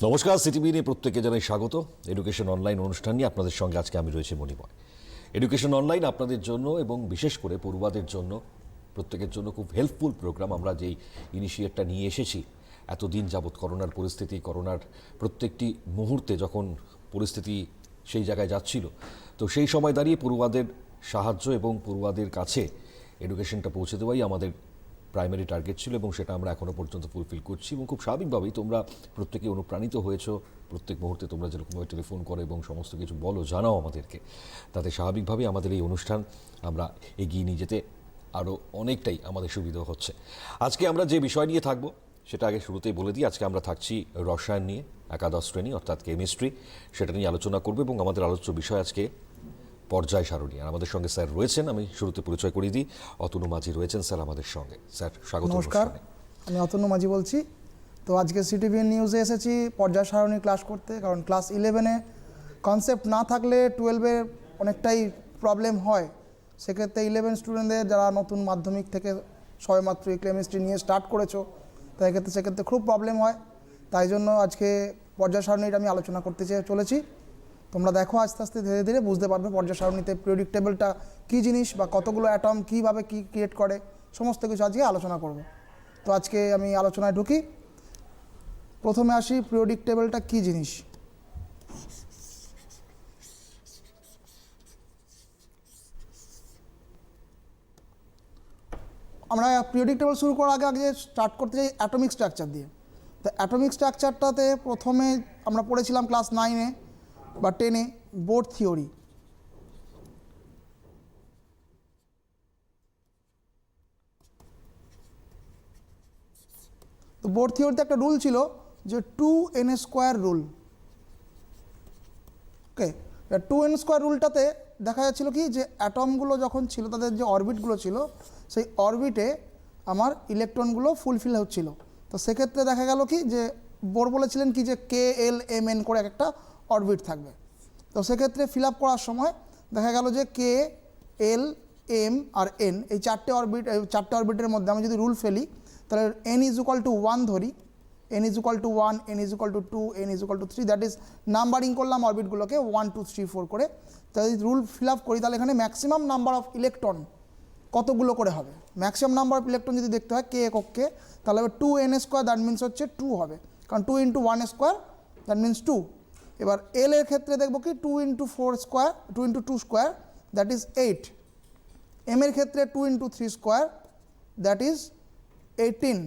নমস্কার, সিটিভি নিয়ে প্রত্যেকে জানাই স্বাগত। এডুকেশন অনলাইন অনুষ্ঠান নিয়ে আপনাদের সঙ্গে আজকে আমি রয়েছি মণিময়। এডুকেশন অনলাইন আপনাদের জন্য এবং বিশেষ করে পড়ুয়াদের জন্য, প্রত্যেকের জন্য খুব হেল্পফুল প্রোগ্রাম। আমরা যেই ইনিশিয়েটটা নিয়ে এসেছি এতদিন যাবৎ, করোনার পরিস্থিতি, করোনার প্রত্যেকটি মুহূর্তে যখন পরিস্থিতি সেই জায়গায় যাচ্ছিল, তো সেই সময় দাঁড়িয়ে পড়ুয়াদের সাহায্য এবং পড়ুয়াদের কাছে এডুকেশনটা পৌঁছে দেওয়াই আমাদের প্রাইমারি টার্গেট ছিল এবং সেটা আমরা এখনও পর্যন্ত ফুলফিল করছি। এবং খুব স্বাভাবিকভাবেই তোমরা প্রত্যেকে অনুপ্রাণিত হয়েছো। প্রত্যেক মুহূর্তে তোমরা যেরকমভাবে টেলিফোন করো এবং সমস্ত কিছু বলো, জানাও আমাদেরকে, তাতে স্বাভাবিকভাবেই আমাদের এই অনুষ্ঠান আমরা এগিয়ে নিয়ে যেতে আরও অনেকটাই আমাদের সুবিধা হচ্ছে। আজকে আমরা যে বিষয় নিয়ে থাকবো সেটা আগে শুরুতেই বলে দিই। আজকে আমরা থাকছি রসায়ন নিয়ে, একাদশ শ্রেণী অর্থাৎ কেমিস্ট্রি, সেটা নিয়ে আলোচনা করবো। এবং আমাদের আলোচ্য বিষয় আজকে পর্যায় সারণী। আর আমাদের সঙ্গে স্যার রয়েছেন, আমি শুরুতে পরিচয় করিয়ে দিই, অতনু মাঝি রয়েছেন স্যার আমাদের সঙ্গে। স্যার স্বাগত। নমস্কার, আমি অতনু মাঝি বলছি। তো আজকে সিটিভি নিউজে এসেছি পর্যায় সারণী ক্লাস করতে, কারণ ক্লাস 11-এ কনসেপ্ট না থাকলে 12-এ অনেকটাই প্রবলেম হয়। সেক্ষেত্রে 11 স্টুডেন্টদের যারা নতুন মাধ্যমিক থেকে সবেমাত্র কেমিস্ট্রি নিয়ে স্টার্ট করেছো, তাই সেক্ষেত্রে খুব প্রবলেম হয়। তাই জন্য আজকে পর্যায় সারণীটা আমি আলোচনা করতে চলেছি। তোমরা দেখো, আস্তে আস্তে ধীরে ধীরে বুঝতে পারবে পর্যায় সারণীতে পিরিয়ডিক টেবিলটা কী জিনিস বা কতগুলো অ্যাটম কীভাবে কী ক্রিয়েট করে, সমস্ত কিছু আজকে আলোচনা করব। তো আজকে আমি আলোচনায় ঢুকি। প্রথমে আসি, পিরিয়ডিক টেবিলটা কী জিনিস। আমরা পিরিয়ডিক টেবিল শুরু করার আগে স্টার্ট করতে চাই অ্যাটমিক স্ট্রাকচার দিয়ে। তো অ্যাটমিক স্ট্রাকচারটাতে প্রথমে আমরা পড়েছিলাম ক্লাস 9-এ বা 10-এ বোর থিওরি। তো বোর থিওরিতে একটা রুল ছিল যে 2n² রুল। ওকে, 2n² রুলটাতে দেখা যাচ্ছিল কি, যে অ্যাটমগুলো যখন ছিল, তাদের যে অরবিটগুলো ছিল, সেই অরবিটে আমার ইলেকট্রনগুলো ফুলফিল হচ্ছিল। তো সেক্ষেত্রে দেখা গেল কি, যে বোর বলেছিলেন কি, যে KLMN করে একটা অরবিট থাকবে। তো সেক্ষেত্রে ফিল আপ করার সময় দেখা গেল যে KL M আর N, এই চারটে অরবিটের মধ্যে আমি যদি রুল ফেলি, তাহলে n=1 ধরি, n=1, n=2, n=3, that is numbering করলাম অরবিটগুলোকে 1 2 3 4 করে। তাই যদি রুল ফিল আপ করি, তাহলে এখানে ম্যাক্সিমাম নাম্বার অফ ইলেকট্রন কতগুলো করে হবে। ম্যাক্সিমাম নাম্বার অফ ইলেকট্রন যদি দেখতে হয় কে এককে, তাহলে হবে 2n², দ্যাট মিনস হচ্ছে 2 হবে, কারণ 2 × 1², দ্যাট মিনস 2। এবার এল এর ক্ষেত্রে দেখব কি 2 × 4², 2 × 2², দ্যাট ইজ 8। এম এর ক্ষেত্রে 2 × 3², দ্যাট ইজ 18,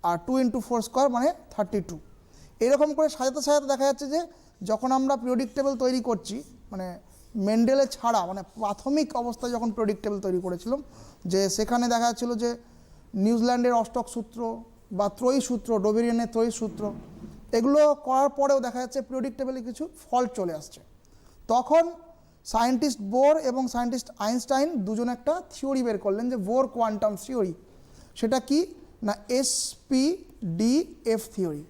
আর 2 × 4² মানে 32। এরকম করে সাজাতে সাজাতে দেখা যাচ্ছে যে যখন আমরা পিরিয়ডিক টেবিল তৈরি করছি, মানে মেন্ডেলে ছাড়া, মানে প্রাথমিক অবস্থায় যখন পিরিয়ডিক টেবিল তৈরি করেছিলাম, যে সেখানে দেখা যাচ্ছিলো যে নিউজিল্যান্ডের অষ্টক সূত্র বা ত্রয়ী সূত্র, ডোবেরিয়ানের ত্রয়ী সূত্র, এগুলো করার পরেও দেখা যাচ্ছে পিরিয়ডিক টেবিলে কিছু ফল্ট চলে আসছে। তখন সায়েন্টিস্ট বোর এবং সায়েন্টিস্ট আইনস্টাইন দুজনে একটা থিওরি বের করলেন, যে বোর কোয়ান্টাম থিওরি। সেটা কি না, SPDF থিওরি।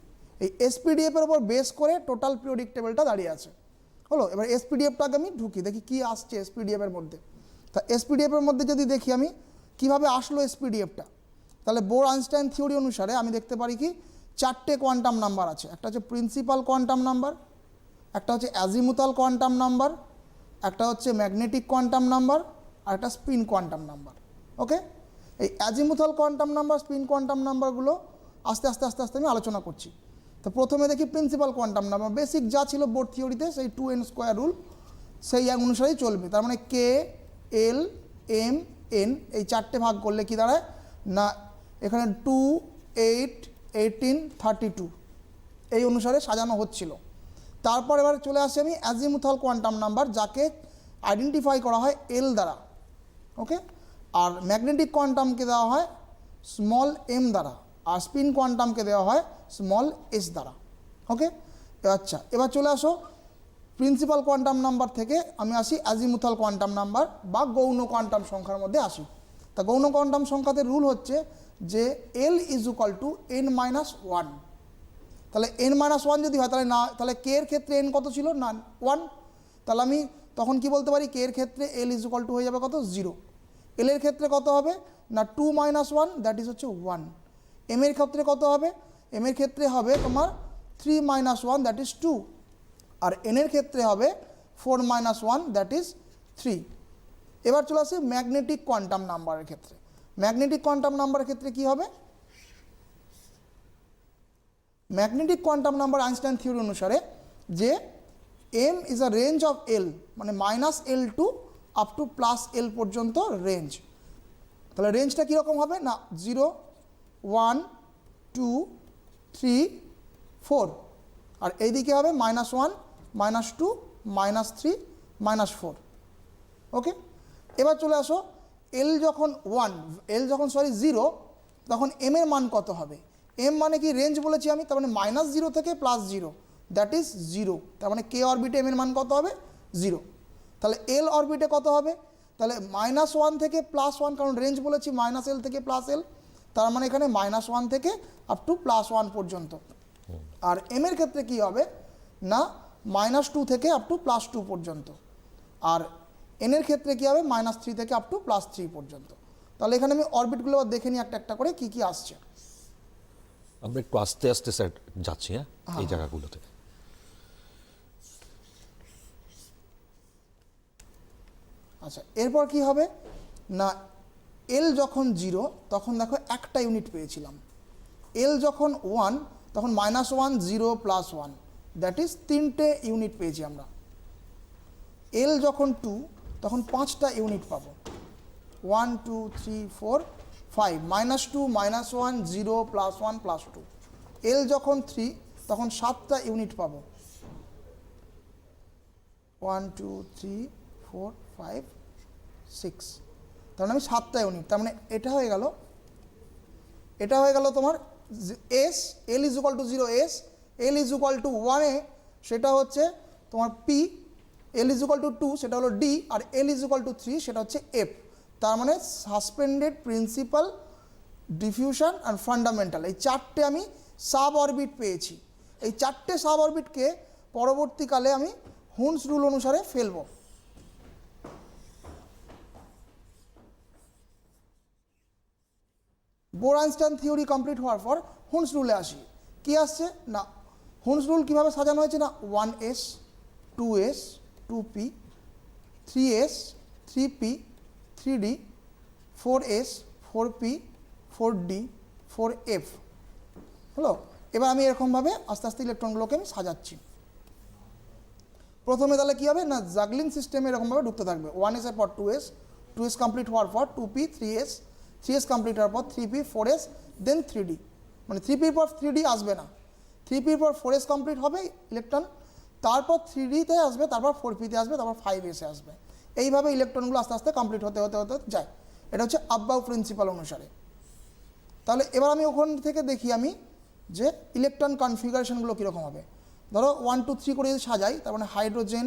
এই SPDF-এর উপর বেস করে টোটাল পিরিয়ডিক টেবিলটা দাঁড়িয়ে আছে। হলো, এবার SPDF-টাকে আমি ঢুকি, দেখি কি আসছে SPDF-এর মধ্যে। তা SPDF-এর মধ্যে যদি দেখি আমি কিভাবে আসলো SPDF-টা, তাহলে বোর আইনস্টাইন থিওরি অনুসারে আমি দেখতে পারি কি, চারটে কোয়ান্টাম নাম্বার আছে। একটা হচ্ছে প্রিন্সিপাল কোয়ান্টাম নাম্বার, একটা হচ্ছে অ্যাজিমুথাল কোয়ান্টাম নাম্বার, একটা হচ্ছে ম্যাগনেটিক কোয়ান্টাম নাম্বার, আর একটা স্পিন কোয়ান্টাম নাম্বার। ওকে, এই azimuthal quantum number, spin quantum নাম্বারগুলো আস্তে আস্তে আস্তে আস্তে আমি আলোচনা করছি। তো প্রথমে দেখি প্রিন্সিপাল কোয়ান্টাম নাম্বার, বেসিক যা ছিল বোর থিওরিতে, সেই 2n² রুল, সেই অনুসারেই চলবে। তার মানে KL M N এই চারটে ভাগ করলে কি দাঁড়ায় না, এখানে 2 8 18 32 এই অনুসারে সাজানো হচ্ছিল। তারপর এবার চলে আসি আমি অ্যাজিমুথাল কোয়ান্টাম নাম্বার, যাকে আইডেন্টিফাই করা হয় L দ্বারা। ওকে, আর ম্যাগনেটিক কোয়ান্টামকে দেওয়া হয় স্মল m দ্বারা, আর স্পিন কোয়ান্টামকে দেওয়া হয় স্মল s দ্বারা। ওকে, আচ্ছা, এবার চলে আসো প্রিন্সিপাল কোয়ান্টাম নাম্বার থেকে আমি আসি অ্যাজিমুথাল কোয়ান্টাম নাম্বার বা গৌণ কোয়ান্টাম সংখ্যার মধ্যে আসি। তা গৌণ কোয়ান্টাম সংখ্যাতে রুল হচ্ছে যে L = n-1। তাহলে n-1 যদি হয়, তাহলে না, তাহলে কে এর ক্ষেত্রে n কত ছিল না 1, তাহলে আমি তখন কি বলতে পারি, কে এর ক্ষেত্রে L = হয়ে যাবে কত 0। এল এর ক্ষেত্রে কত হবে না 2 - 1, দ্যাট ইজ হচ্ছে 1। এম এর ক্ষেত্রে কত হবে, এম এর ক্ষেত্রে হবে তোমার 3 মাইনাস 1 দ্যাট ইজ 2, আর এনের ক্ষেত্রে হবে 4 মাইনাস 1 দ্যাট ইজ 3। এবার চলে আসি ম্যাগনেটিক কোয়ান্টাম নাম্বারের ক্ষেত্রে। ম্যাগনেটিক কোয়ান্টাম নাম্বারের ক্ষেত্রে কি হবে? Magnetic quantum number Einstein theory অনুসারে যে M is a range of L, মানে minus L to up to plus L পর্যন্ত রেঞ্জ। তাহলে রেঞ্জটা কীরকম হবে না 0, 1, 2, 3, 4, আর এইদিকে হবে -1, -2, -3, -4। ওকে, এবার চলে আসো এল যখন 0 তখন এম এর মান কত হবে? এম মানে কি রেঞ্জ বলেছি আমি, তার মানে -0 থেকে +0 দ্যাট ইজ 0, তার মানে কে অরবিটে এম এর মান কত হবে? 0। তাহলে এল অরবিটে কত হবে? তাহলে -1 থেকে +1, কারণ রেঞ্জ বলেছি -L থেকে +L, তার মানে এখানে -1 থেকে আপ টু +1 পর্যন্ত। আর এম এর ক্ষেত্রে কি হবে না -2 থেকে আপ টু +2 পর্যন্ত, আর এন এর ক্ষেত্রে কি হবে -3 থেকে আপ টু +3 পর্যন্ত। তাহলে এখানে আমি অরবিটগুলো দেখে নিই একটা একটা করে কি কি আসছে। আমরা একটু আস্তে আস্তে স্যার যাচ্ছি, হ্যাঁ, এই জায়গাগুলোতে। আচ্ছা, এরপর কি হবে না এল যখন 0 তখন দেখো একটা ইউনিট পেয়েছিলাম, এল যখন 1 তখন -1, 0, +1 দ্যাট ইজ 3টে ইউনিট পেয়েছি আমরা। এল যখন 2 তখন 5টা ইউনিট পাবো, 1, 2, 3, 4, 5, -2, -1, 0, +1, +2। এল যখন 3 তখন 7টা ইউনিট পাবো, 1, 2, 3, 4, 5, 6, তার মানে 7টা ইউনিট। তার মানে এটা হয়ে গেল তোমার S, L is equal to 0 S, L is equal to 1 এ সেটা হচ্ছে তোমার P, L is equal to 2 সেটা হলো ডি, আর এল ইজ ইকুয়াল টু 3 সেটা হচ্ছে এফ। তার মানে suspended, principal, diffusion and fundamental, এই 4টে আমি সাব অরবিট পেয়েছি। এই 4টে সাব অরবিটকে পরবর্তীকালে আমি হুন্স রুল অনুসারে ফেলবো। বোর আইনস্টাইন থিওরি কমপ্লিট হওয়ার পর হুন্স রুলে আসি। কি আসছে না হুন্স রুল কীভাবে সাজানো হয়েছে না 1s, 2s, 2p, 3s, 3p, 3d, 4s, 4p, 4d, 4f হলো। এবার আমি এরকমভাবে আস্তে আস্তে ইলেকট্রনগুলোকে আমি সাজাচ্ছি। প্রথমে তাহলে কী হবে না জাগলিং সিস্টেমে এরকমভাবে ঢুকতে থাকবে, 1s এর পর 2s, 2s কমপ্লিট হওয়ার পর 2p, 3s, 3s কমপ্লিট হওয়ার পর 3p, 4s, দেন 3d, মানে 3p পর 3d আসবে না, 3p পর 4s কমপ্লিট হবে ইলেকট্রন, তারপর 3d-তে আসবে, তারপর 4p-তে আসবে, তারপর 5s-এ আসবে। এইভাবে ইলেকট্রনগুলো আস্তে আস্তে কমপ্লিট হতে হতে হতে যায়। এটা হচ্ছে আব্বাউ প্রিন্সিপাল অনুসারে। তাহলে এবার আমি ওখান থেকে দেখি আমি যে ইলেকট্রন কনফিগারেশনগুলো কীরকম হবে। ধরো 1, 2, 3 করে যদি সাজাই, তার মানে hydrogen,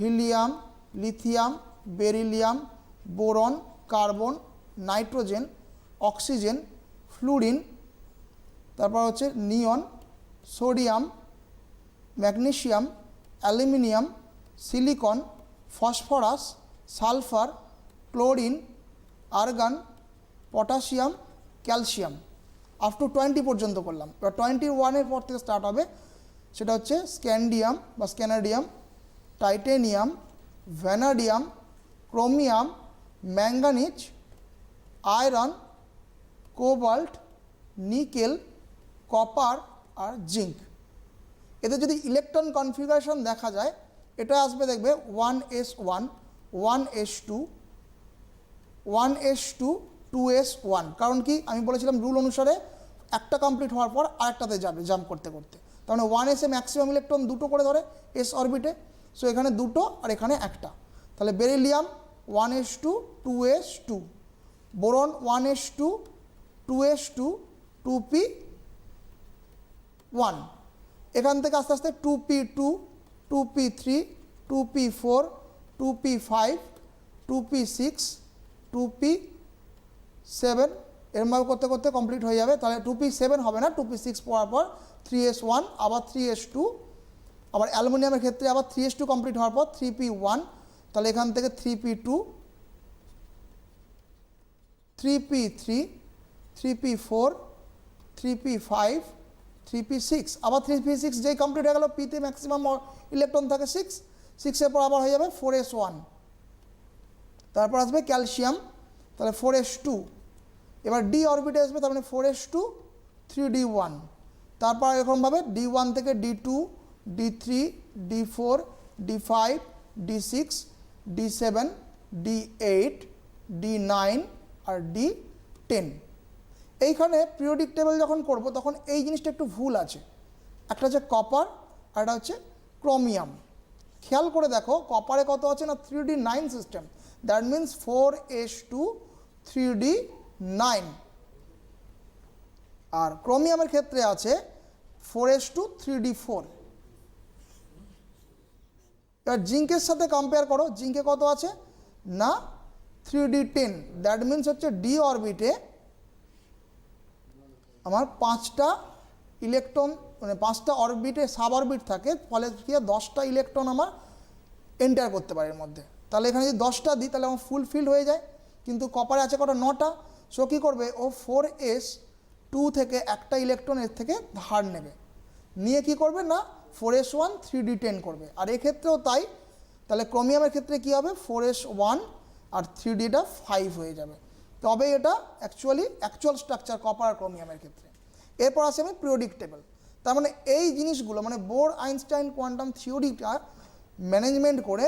helium, lithium, beryllium, boron, carbon, nitrogen, oxygen, fluorine, তারপর হচ্ছে neon, sodium, magnesium, aluminium, silicon, phosphorus, sulphur, chlorine, argon, potassium, calcium, up to 20 পর্যন্ত করলাম। এবার 21-এর পর থেকে স্টার্ট হবে, সেটা হচ্ছে স্ক্যান্ডিয়াম বা scandium, titanium, vanadium, chromium, manganese, iron, cobalt, nickel, copper আর জিঙ্ক। এতে যদি ইলেকট্রন কনফিগারেশন দেখা যায়, এটা আসবে দেখবে 1s1, 1s2, 1s2, 2s1। কারণ কি আমি বলেছিলাম রুল অনুসারে একটা কমপ্লিট হওয়ার পর আরেকটাতে যাবে জাম্প করতে করতে, তার মানে 1s-এ ম্যাক্সিমাম ইলেকট্রন দুটো করে ধরে এস অরবিটে, সো এখানে দুটো আর এখানে একটা। তাহলে beryllium 1s2, 2s2, boron 1s2, 2s2, 2p1, এখান থেকে আস্তে আস্তে 2p2, 2p3, 2p4, 2p5, 2p6, 2p7, এরমভাবে করতে করতে কমপ্লিট হয়ে যাবে। তাহলে 2p7 হবে না, 2p6 পড়ার পর 3s1, আবার 3s2, আবার অ্যালুমিনিয়ামের ক্ষেত্রে আবার 3s2 কমপ্লিট হওয়ার পর 3p1, তাহলে এখান থেকে 3p2, 3p3, 3p4, 3p5, 3p6, আবার 3p6 যেই কমপ্লিট হয়ে গেল, পিতে ম্যাক্সিমাম ইলেকট্রন থাকে 6, 6 এর পর আবার হয়ে যাবে 4s1, তারপর আসবে ক্যালসিয়াম, তাহলে 4s2, এবার ডি অরবিটে আসবে, তার মানে 4s2 3d1, তারপর এরকমভাবে d1 থেকে d2, d3, d4, d5, d6, d7, d8, d9 আর d10। এইখানে পিরিয়ডিক টেবিল যখন করব তখন এই জিনিসটা একটু ভুল আছে, একটা হচ্ছে কপার আর একটা হচ্ছে ক্রোমিয়াম। খেয়াল করে দেখো কপারে কত আছে না 3d9 system, that means 4s2 3d9, আর ক্রোমিয়ামের ক্ষেত্রে আছে 4s2 3d4। এবার জিঙ্কের সাথে কম্পেয়ার করো, জিঙ্কে কত আছে না 3d10, দ্যাট মিন্স হচ্ছে ডি অরবিটে আমার 5টা ইলেকট্রন, মানে 5টা অরবিটে সাব অরবিট থাকে, ফলে কি 10টা ইলেকট্রন আমার এন্টার করতে পারে এর মধ্যে। তাহলে এখানে যদি 10টা দিই তাহলে আমার ফুলফিল হয়ে যায়, কিন্তু কপারে আছে কটা 9টা। সো কী করবে, ও 4s2 থেকে একটা ইলেকট্রন এর থেকে ধার নেবে, নিয়ে কি করবে না 4s1 3d10 করবে। আর এক্ষেত্রেও তাই, তাহলে ক্রোমিয়ামের ক্ষেত্রে কি হবে 4s1 আর 3dটা 5 হয়ে যাবে। তবে এটা অ্যাকচুয়াল স্ট্রাকচার কপার আর ক্রোমিয়ামের ক্ষেত্রে। এরপর আসে আমি পিরিয়ডিক টেবিল। তার মানে এই জিনিসগুলো মানে বোর আইনস্টাইন কোয়ান্টাম থিওরিটা ম্যানেজমেন্ট করে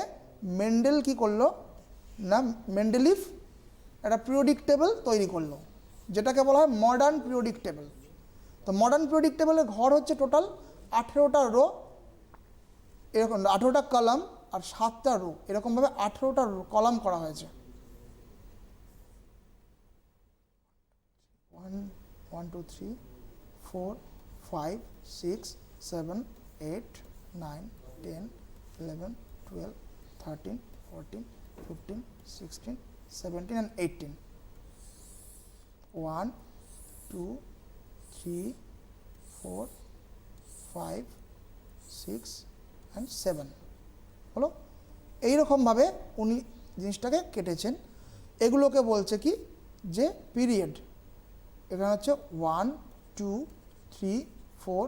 মেন্ডেল কি করলো না, মেন্ডেলিভ একটা পিরিয়ডিক টেবিল তৈরি করলো, যেটাকে বলা হয় মডার্ন পিরিয়ডিক টেবিল। তো মডার্ন পিরিয়ডিক টেবিলের ঘর হচ্ছে টোটাল 18টা রো, এরকম 18টা কলাম আর 7টা রো, এরকমভাবে 18টা কলাম করা হয়েছে। 1 2 3 4 5 6 7 8 9 10 11 12 13 14 15 16 17 and 18, 1 2 3 4 5 6 and 7 হলো। এইরকমভাবে উনি জিনিসটাকে কেটেছেন। এগুলোকে বলছে কি যে পিরিয়ড। এখানে হচ্ছে 1 2 3 4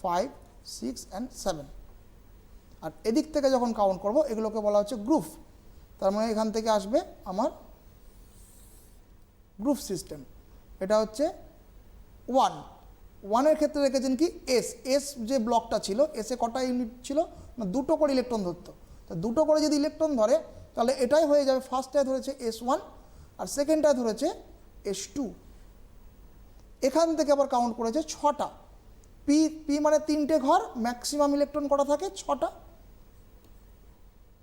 5 6 and 7, আর এদিক থেকে যখন কাউন্ট করব এগুলোকে বলা হচ্ছে গ্রুপ। তার মানে এখান থেকে আসবে আমার গ্রুপ সিস্টেম। এটা হচ্ছে 1 ক্ষেত্রে রেখেছেন কি এস যে ব্লকটা ছিল, এসে কটা ইউনিট ছিল না 2টো করে ইলেকট্রন ধরতো। তো 2টো করে যদি ইলেকট্রন ধরে তাহলে এটাই হয়ে যাবে, ফার্স্টটায় ধরেছে S1 আর সেকেন্ডটায় ধরেছে S2। এখান থেকে আবার কাউন্ট করেছে 6টা, পি মানে 3টে ঘর, ম্যাক্সিমাম ইলেকট্রন কটা থাকে 6টা,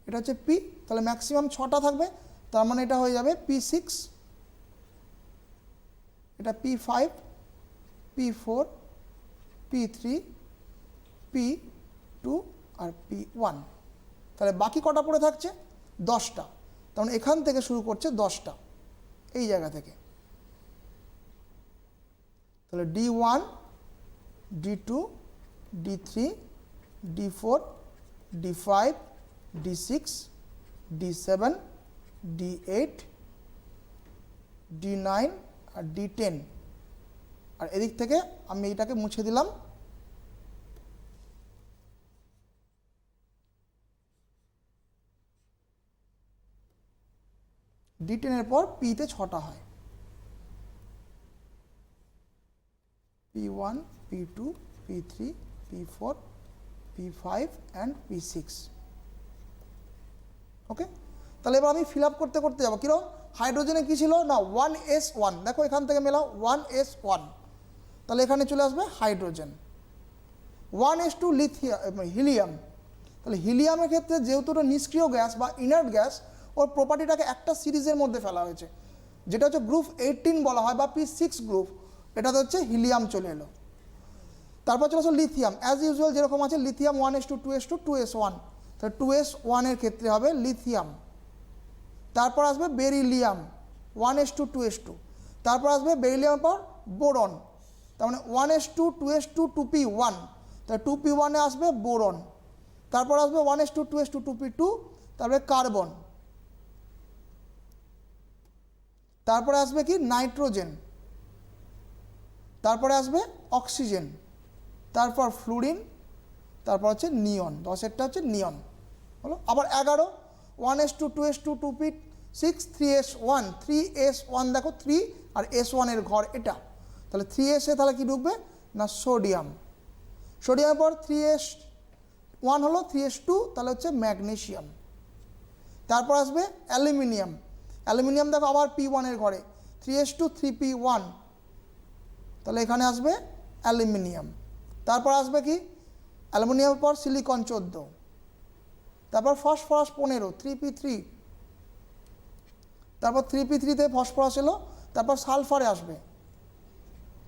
এটা হচ্ছে পি, তাহলে ম্যাক্সিমাম 6টা থাকবে, তার মানে এটা হয়ে যাবে P6, এটা P5, P4, P3, P2 আর P1। তাহলে বাকি কটা পড়ে থাকছে 10টা, তার মানে এখান থেকে শুরু করছে 10টা এই জায়গা থেকে। তাহলে D1, D2, D3, D4, D5, D6, D7, D8, D9 আর D10। আর এদিক থেকে আমি এটাকে মুছে দিলাম, D10 এর পর পিতে 6টা হয়, P1, P2, P3, P4, P5 and P6। ওকে, তাহলে এবার আমি ফিল আপ করতে করতে যাবো। কিরকম হাইড্রোজেনে কী ছিল না 1s1, দেখো এখান থেকে মেলাও 1s1, তাহলে এখানে চলে আসবে হাইড্রোজেন। 1s2 হিলিয়াম, তাহলে হিলিয়ামের ক্ষেত্রে যেহেতু ওটা নিষ্ক্রিয় গ্যাস বা ইনার্ট গ্যাস, ওর প্রপার্টিটাকে একটা সিরিজের মধ্যে ফেলা হয়েছে, যেটা হচ্ছে গ্রুপ 18 বলা হয় বা P6 গ্রুপ, এটাতে হচ্ছে হিলিয়াম চলে এলো। তারপর চলে আসলো লিথিয়াম, অ্যাজ ইউজুয়াল যেরকম আছে লিথিয়াম 1s2 2s2 2s1, তাহলে 2s1 এর ক্ষেত্রে হবে লিথিয়াম। তারপর আসবে বেরিলিয়াম 1s2 2s2, তারপর আসবে বেরিলিয়ামের পর বোরন, তার মানে 1s2 2s2 2p1, তাহলে 2p1 এ আসবে বোরন। তারপর আসবে 1s2 2s2 2p2, তারপরে কার্বন। তারপরে আসবে কি নাইট্রোজেন, তারপরে আসবে অক্সিজেন, তারপর ফ্লুরিন, তারপর হচ্ছে নিয়ন, 10-এরটা হচ্ছে নিয়ন হলো। আবার 11 1s2 2s2 2p6 3s1 3s1 দেখো 3 আর s1 এর ঘর এটা, তাহলে 3s এ তাহলে কি ঢুকবে না সোডিয়াম, সোডিয়ামের পর 3s1 হলো 3s2 তাহলে হচ্ছে ম্যাগনেসিয়াম, তারপর আসবে অ্যালুমিনিয়াম, অ্যালুমিনিয়াম দেখো আবার p1 এর ঘরে 3s2 3p1 তাহলে এখানে আসবে অ্যালুমিনিয়াম, তারপর আসবে কি অ্যালুমিনিয়ামের পর সিলিকন 14, তারপর ফসফরাস 15 3p3, তারপর 3p3-তে ফসফরাস এলো, তারপর সালফারে আসবে,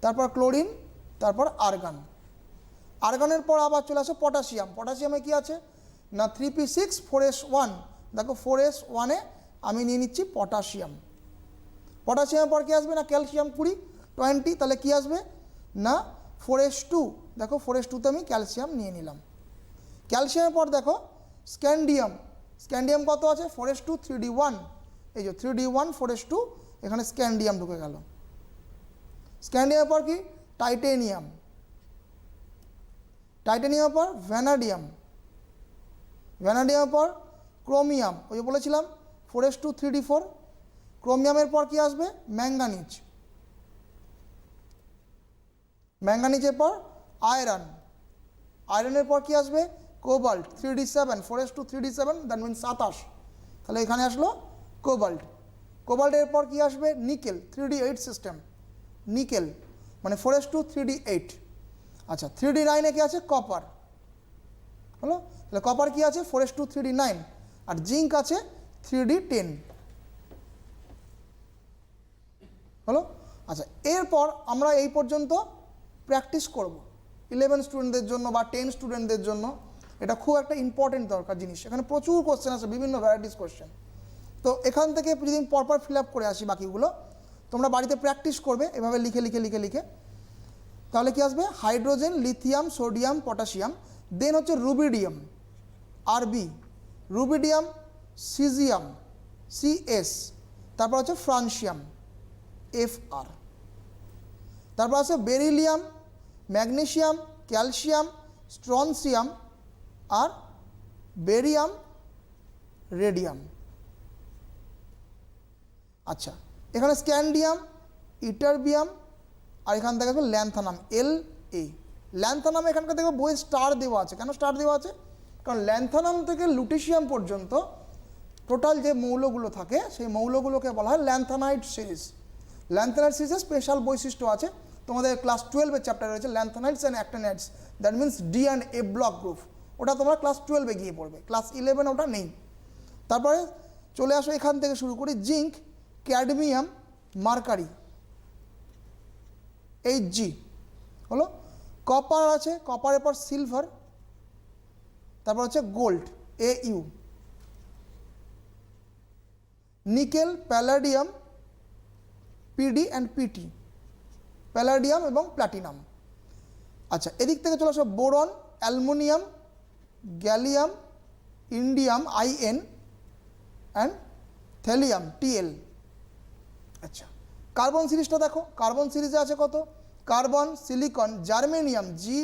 তারপর ক্লোরিন, তারপর আর্গন, আর্গনের পর আবার চলে আসে পটাশিয়াম, পটাশিয়ামে কি আছে না 3p6 4s1 দেখো 4s1-এ আমি নিয়ে নিচ্ছি পটাশিয়াম, পটাশিয়ামের পর কি আসবে না ক্যালসিয়াম 20 তাহলে কি আসবে না 4s2 দেখো 4s2-তে আমি ক্যালসিয়াম নিয়ে নিলাম, ক্যালসিয়ামের পর দেখো স্ক্যান্ডিয়াম, স্ক্যান্ডিয়াম কত আছে 4s2 3d1, এই যে 3d1 4s2 এখানে স্ক্যান্ডিয়াম ঢুকে গেল, স্ক্যান্ডিয়ামের পর কি টাইটেনিয়াম, টাইটেনিয়ামের পর ভ্যানাডিয়াম, ভ্যানাডিয়ামের পর ক্রোমিয়াম, ওই যে বলেছিলাম 4s2 3d4, ক্রোমিয়ামের পর কি আসবে ম্যাঙ্গানিজ, ম্যাঙ্গানিজের পর আয়রন, আয়রনের পর কি আসবে cobalt 3d7 4s2 3d7 that means 27 তাহলে এখানে আসলো কোবাল্ট, কোবাল্টের পর কি আসবে নিকেল 3d8 সিস্টেম, নিকেল মানে 4s2 3d8, আচ্ছা 3d9-এ কি আছে কপার হলো, তাহলে কপার কি আছে 4s2 3d9 আর জিঙ্ক আছে 3d10 হলো। আচ্ছা এরপর আমরা এই পর্যন্ত প্র্যাকটিস করব 11 স্টুডেন্টদের জন্য বা 10 স্টুডেন্টদের জন্য, এটা খুব একটা ইম্পর্টেন্ট দরকার জিনিস, এখানে প্রচুর কোশ্চেন আছে বিভিন্ন ভ্যারাইটিস কোশ্চেন, তো এখান থেকে যদি পরপর ফিল আপ করে আসি বাকিগুলো তোমরা বাড়িতে প্র্যাকটিস করবে এভাবে লিখে লিখে লিখে লিখে, তাহলে কি আসবে হাইড্রোজেন লিথিয়াম সোডিয়াম পটাশিয়াম, দেন হচ্ছে রুবিডিয়াম আরবি, রুবিডিয়াম সিজিয়াম সিএস, তারপর হচ্ছে ফ্রান্সিয়াম এফআর, তারপর আছে বেরিলিয়াম ম্যাগনেসিয়াম ক্যালসিয়াম স্ট্রনসিয়াম আর বেরিয়াম রেডিয়াম। আচ্ছা এখানে স্ক্যান্ডিয়াম ইটারবিয়াম আর এখান থেকে আসবে ল্যান্থানাম LA, ল্যান্থানাম এখানকার দেখবে বইয়ে স্টার দেওয়া আছে, কেন স্টার দেওয়া আছে কারণ ল্যান্থানাম থেকে লুটেশিয়াম পর্যন্ত টোটাল যে মৌলগুলো থাকে সেই মৌলগুলোকে বলা হয় ল্যান্থানাইড সিরিজ, ল্যান্থানাইড সিরিজের স্পেশাল বৈশিষ্ট্য আছে, তোমাদের ক্লাস 12-এর চ্যাপ্টার রয়েছে lanthanides and actinides that means D and A block group, ওটা তোমরা ক্লাস 12-এ গিয়ে পড়বে, ক্লাস 11 ওটা নেই। তারপরে চলে আসো এখান থেকে শুরু করি জিঙ্ক ক্যাডমিয়াম মার্কারি Hg হলো, কপার আছে কপারের পর সিলভার, তারপর হচ্ছে gold Au, nickel palladium PD and PT, palladium এবং প্ল্যাটিনাম। আচ্ছা এদিক থেকে চলে আসো boron aluminium gallium indium IN and thallium TL। আচ্ছা কার্বন সিরিজটা দেখো, কার্বন সিরিজে আছে কত carbon silicon germanium GE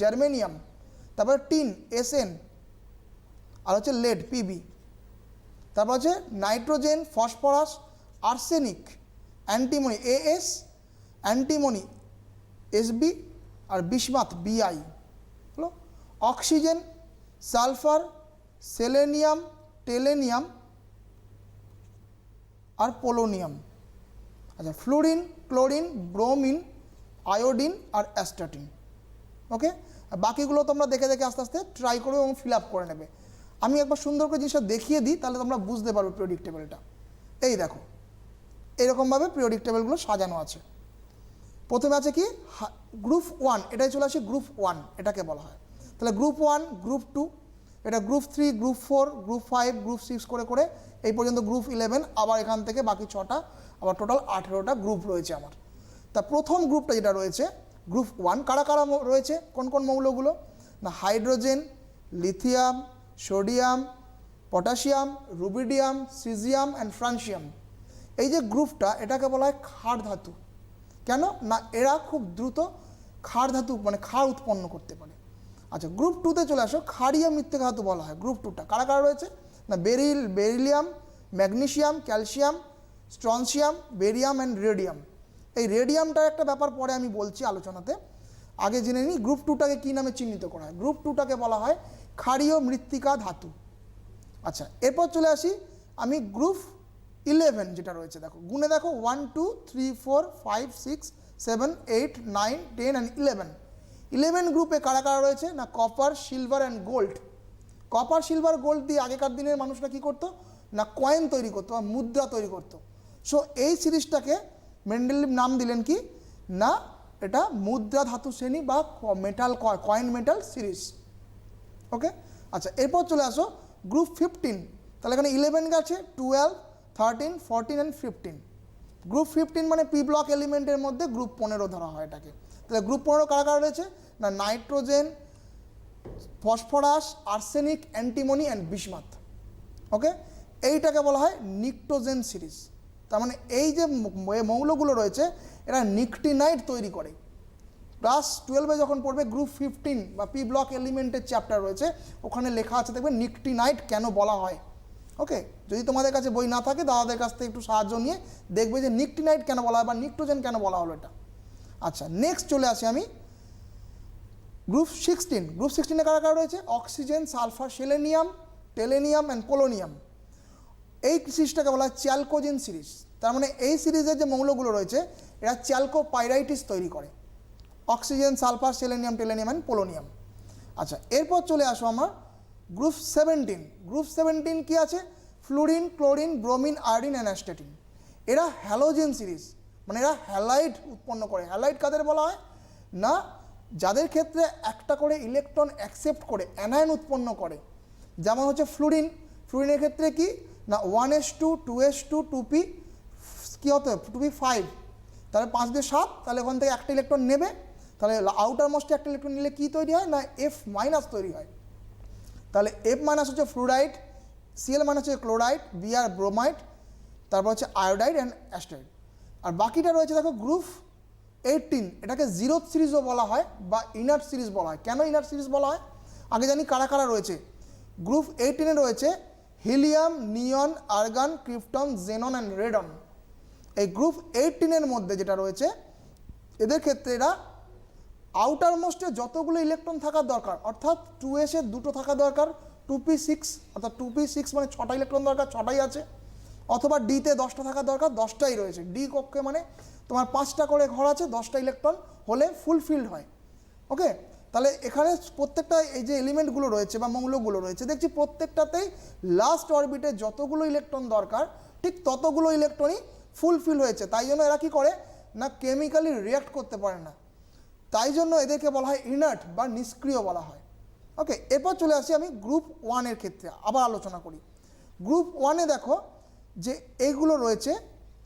germanium, তারপরে টিন SN আর হচ্ছে লেড PB, তারপর হচ্ছে nitrogen phosphorus arsenic antimony AS antimony SB আর বিসমাথ BI হলো, অক্সিজেন সালফার সেলেনিয়াম টেলেনিয়াম আর পোলোনিয়াম। আচ্ছা ফ্লুরিন ক্লোরিন ব্রোমিন আয়োডিন আর অ্যাস্টাটিন। ওকে বাকিগুলো তোমরা দেখে দেখে আস্তে আস্তে ট্রাই করবে এবং ফিল আপ করে নেবে। আমি একবার সুন্দর করে জিনিসটা দেখিয়ে দিই তাহলে তোমরা বুঝতে পারবে পিরিয়ডিক টেবিলটা। এই দেখো এইরকমভাবে পিরিয়ডিক টেবিলগুলো সাজানো আছে। প্রথমে আছে কি গ্রুপ 1, এটাই চলে আসে গ্রুপ 1 এটাকে বলা হয়। তাহলে গ্রুপ 1 গ্রুপ 2 এটা গ্রুপ 3 গ্রুপ 4 গ্রুপ 5 গ্রুপ 6 করে করে এই পর্যন্ত গ্রুপ 11, আবার এখান থেকে বাকি 6টা, আবার টোটাল 18টা গ্রুপ রয়েছে আমার। তা প্রথম গ্রুপটা যেটা রয়েছে গ্রুপ 1, কারা কারা রয়েছে কোন কোন মৌলগুলো না hydrogen lithium sodium potassium rubidium caesium and francium. এই যে গ্রুপটা এটাকে বলা হয় ক্ষার ধাতু। কেন না এরা খুব দ্রুত ক্ষার ধাতু মানে ক্ষার উৎপন্ন করতে পারে। আচ্ছা, গ্রুপ টুতে চলে আসো। ক্ষারীয় মৃত্তিকা ধাতু বলা হয় গ্রুপ টুটা। কারা কারা রয়েছে না, beryllium, magnesium, calcium, strontium, barium and radium. এই রেডিয়ামটার একটা ব্যাপার পরে আমি বলছি আলোচনাতে, আগে জেনে নিই গ্রুপ টুটাকে কী নামে চিহ্নিত করা হয়। গ্রুপ টুটাকে বলা হয় ক্ষারীয় মৃত্তিকা ধাতু। আচ্ছা, এরপর চলে আসি আমি গ্রুপ 11 যেটা রয়েছে, দেখো গুণে দেখো 1 2 3 4 5 6 7 8 9 10 অ্যান্ড 11 গ্রুপে কারা কারা রয়েছে না, copper, silver and gold. Copper, silver, gold দিয়ে আগেকার দিনের মানুষরা কী করতো না, কয়েন তৈরি করতো বা মুদ্রা তৈরি করতো। সো এই সিরিজটাকে মেন্ডেলিভ নাম দিলেন কি না, এটা মুদ্রা ধাতু শ্রেণী বা মেটাল কয়েন মেটাল সিরিজ। ওকে, আচ্ছা এরপর চলে আসো গ্রুপ 15। তাহলে এখানে 11 গেছে, 12 13 14 অ্যান্ড 15। গ্রুপ 15 মানে পি ব্লক এলিমেন্টের মধ্যে গ্রুপ 15 ধরা হয় এটাকে। তাহলে গ্রুপ 15 কারা কারা রয়েছে না, nitrogen, phosphorus, arsenic, antimony and bismuth. Okay, এইটাকে বলা হয় নিকটোজেন সিরিজ। তার মানে এই যে মৌলগুলো রয়েছে এরা নিকটিনাইট তৈরি করে। ক্লাস 12-এ যখন পড়বে গ্রুপ 15 বা পি ব্লক এলিমেন্টের চ্যাপ্টার রয়েছে, ওখানে লেখা আছে দেখবে নিকটিনাইট কেন বলা হয়। ওকে, যদি তোমাদের কাছে বই না থাকে দাদাদের কাছ থেকে একটু সাহায্য নিয়ে দেখবে যে নিকটিনাইট কেন বলা হয় বা নিকটোজেন কেন বলা হলো এটা। আচ্ছা, নেক্সট চলে আসি আমি গ্রুপ 16। গ্রুপ 16-এ কারা কারা রয়েছে, oxygen, sulphur, selenium, tellurium and polonium. এই সিরিজটাকে বলা হয় চ্যালকোজেন সিরিজ। তার মানে এই সিরিজের যে মৌলগুলো রয়েছে এরা চ্যালকোপাইরাইটিস তৈরি করে, oxygen, sulphur, selenium, tellurium and polonium. আচ্ছা, এরপর চলে আসো আমার গ্রুপ 17। গ্রুপ 17 কি আছে, fluorine, chlorine, bromine, iodine and astatine. এরা হ্যালোজেন সিরিজ, মানে এরা হ্যালাইড উৎপন্ন করে। হ্যালাইড কাদের বলা হয় না, যাদের ক্ষেত্রে একটা করে ইলেকট্রন অ্যাকসেপ্ট করে অ্যানায়ন উৎপন্ন করে। যেমন হচ্ছে ফ্লুরিন, ফ্লুরিনের ক্ষেত্রে কি না 1s2 2s2 2p কী হতে হবে 2p5, তাহলে 5 দিয়ে 7, তাহলে ওখান থেকে একটা ইলেকট্রন নেবে, তাহলে আউটার মোস্টে একটা ইলেকট্রন নিলে কী তৈরি হয় না F- তৈরি হয়। তাহলে F- হচ্ছে ফ্লুরাইড, Cl- হচ্ছে ক্লোরাইড, Br ব্রোমাইড, তারপর হচ্ছে আয়োডাইড অ্যান্ড অ্যাস্টাইড। আর বাকিটা রয়েছে দেখো গ্রুপ 18, এটাকে জিরোথ সিরিজও বলা হয় বা ইনার্ট সিরিজ বলা হয়। কেন ইনার্ট সিরিজ বলা হয় আগে জানি, কারা কারা রয়েছে। গ্রুপ 18-এ রয়েছে helium, neon, argon, krypton, xenon and radon. এই গ্রুপ 18-এর মধ্যে যেটা রয়েছে এদের ক্ষেত্রে এরা আউটার মোস্টে যতগুলো ইলেকট্রন থাকার দরকার, অর্থাৎ 2s-এ 2টো থাকা দরকার, 2p6 অর্থাৎ 2p6 মানে 6টা ইলেকট্রন দরকার, 6টাই আছে, অথবা ডিতে 10টা থাকা দরকার, 10টাই রয়েছে। ডি কক্ষে মানে তোমার 5টা করে ঘর আছে, 10টা ইলেকট্রন হলে ফুলফিলড হয়। ওকে, তাহলে এখানে প্রত্যেকটা এই যে এলিমেন্টগুলো রয়েছে বা মৌলগুলো রয়েছে দেখছি প্রত্যেকটাতেই লাস্ট অরবিটে যতগুলো ইলেকট্রন দরকার ঠিক ততগুলো ইলেকট্রনই ফুলফিল হয়েছে। তাই জন্য এরা কী করে না, কেমিক্যালি রিঅ্যাক্ট করতে পারে না, তাই জন্য এদেরকে বলা হয় ইনার্ট বা নিষ্ক্রিয় বলা হয়। ওকে, এরপর চলে আসি আমি গ্রুপ 1-এর ক্ষেত্রে আবার আলোচনা করি। গ্রুপ 1-এ দেখো যে এইগুলো রয়েছে,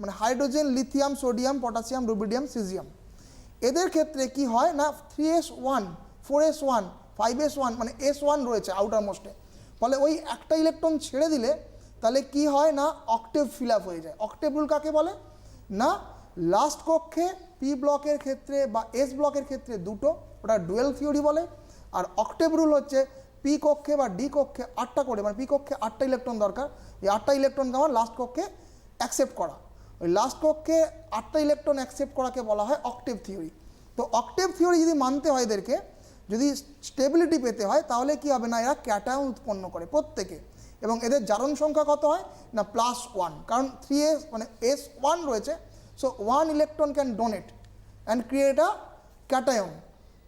মানে hydrogen, lithium, sodium, potassium, rubidium, caesium. এদের ক্ষেত্রে কি হয় না 3s1 4s1 5s1 মানে s1 রয়েছে আউটার মোস্টে, ফলে ওই একটা ইলেকট্রন ছেড়ে দিলে তাহলে কি হয় না অক্টেভ ফিল আপ হয়ে যায়। অক্টেভ রুল কাকে বলে না, লাস্ট কক্ষে পি ব্লকের ক্ষেত্রে বা এস ব্লকের ক্ষেত্রে 2টো, ওটা ডুয়েল থিওরি বলে। আর অক্টেভ রুল হচ্ছে পি কক্ষে বা ডি কক্ষে 8টা করে, মানে পি কক্ষে 8টা ইলেকট্রন দরকার, এই 8টা ইলেকট্রনকে আমার লাস্ট কক্ষে অ্যাকসেপ্ট করা। ওই লাস্ট কক্ষে 8টা ইলেকট্রন অ্যাকসেপ্ট করাকে বলা হয় অক্টেভ থিওরি। তো অক্টেভ থিওরি যদি মানতে হয় এদেরকে, যদি স্টেবিলিটি পেতে হয় তাহলে কি হবে না এরা ক্যাটায়ন উৎপন্ন করে প্রত্যেকে, এবং এদের জারণ সংখ্যা কত হয় না +1, কারণ 3s মানে s1 রয়েছে, so 1 electron can donate and create a cation.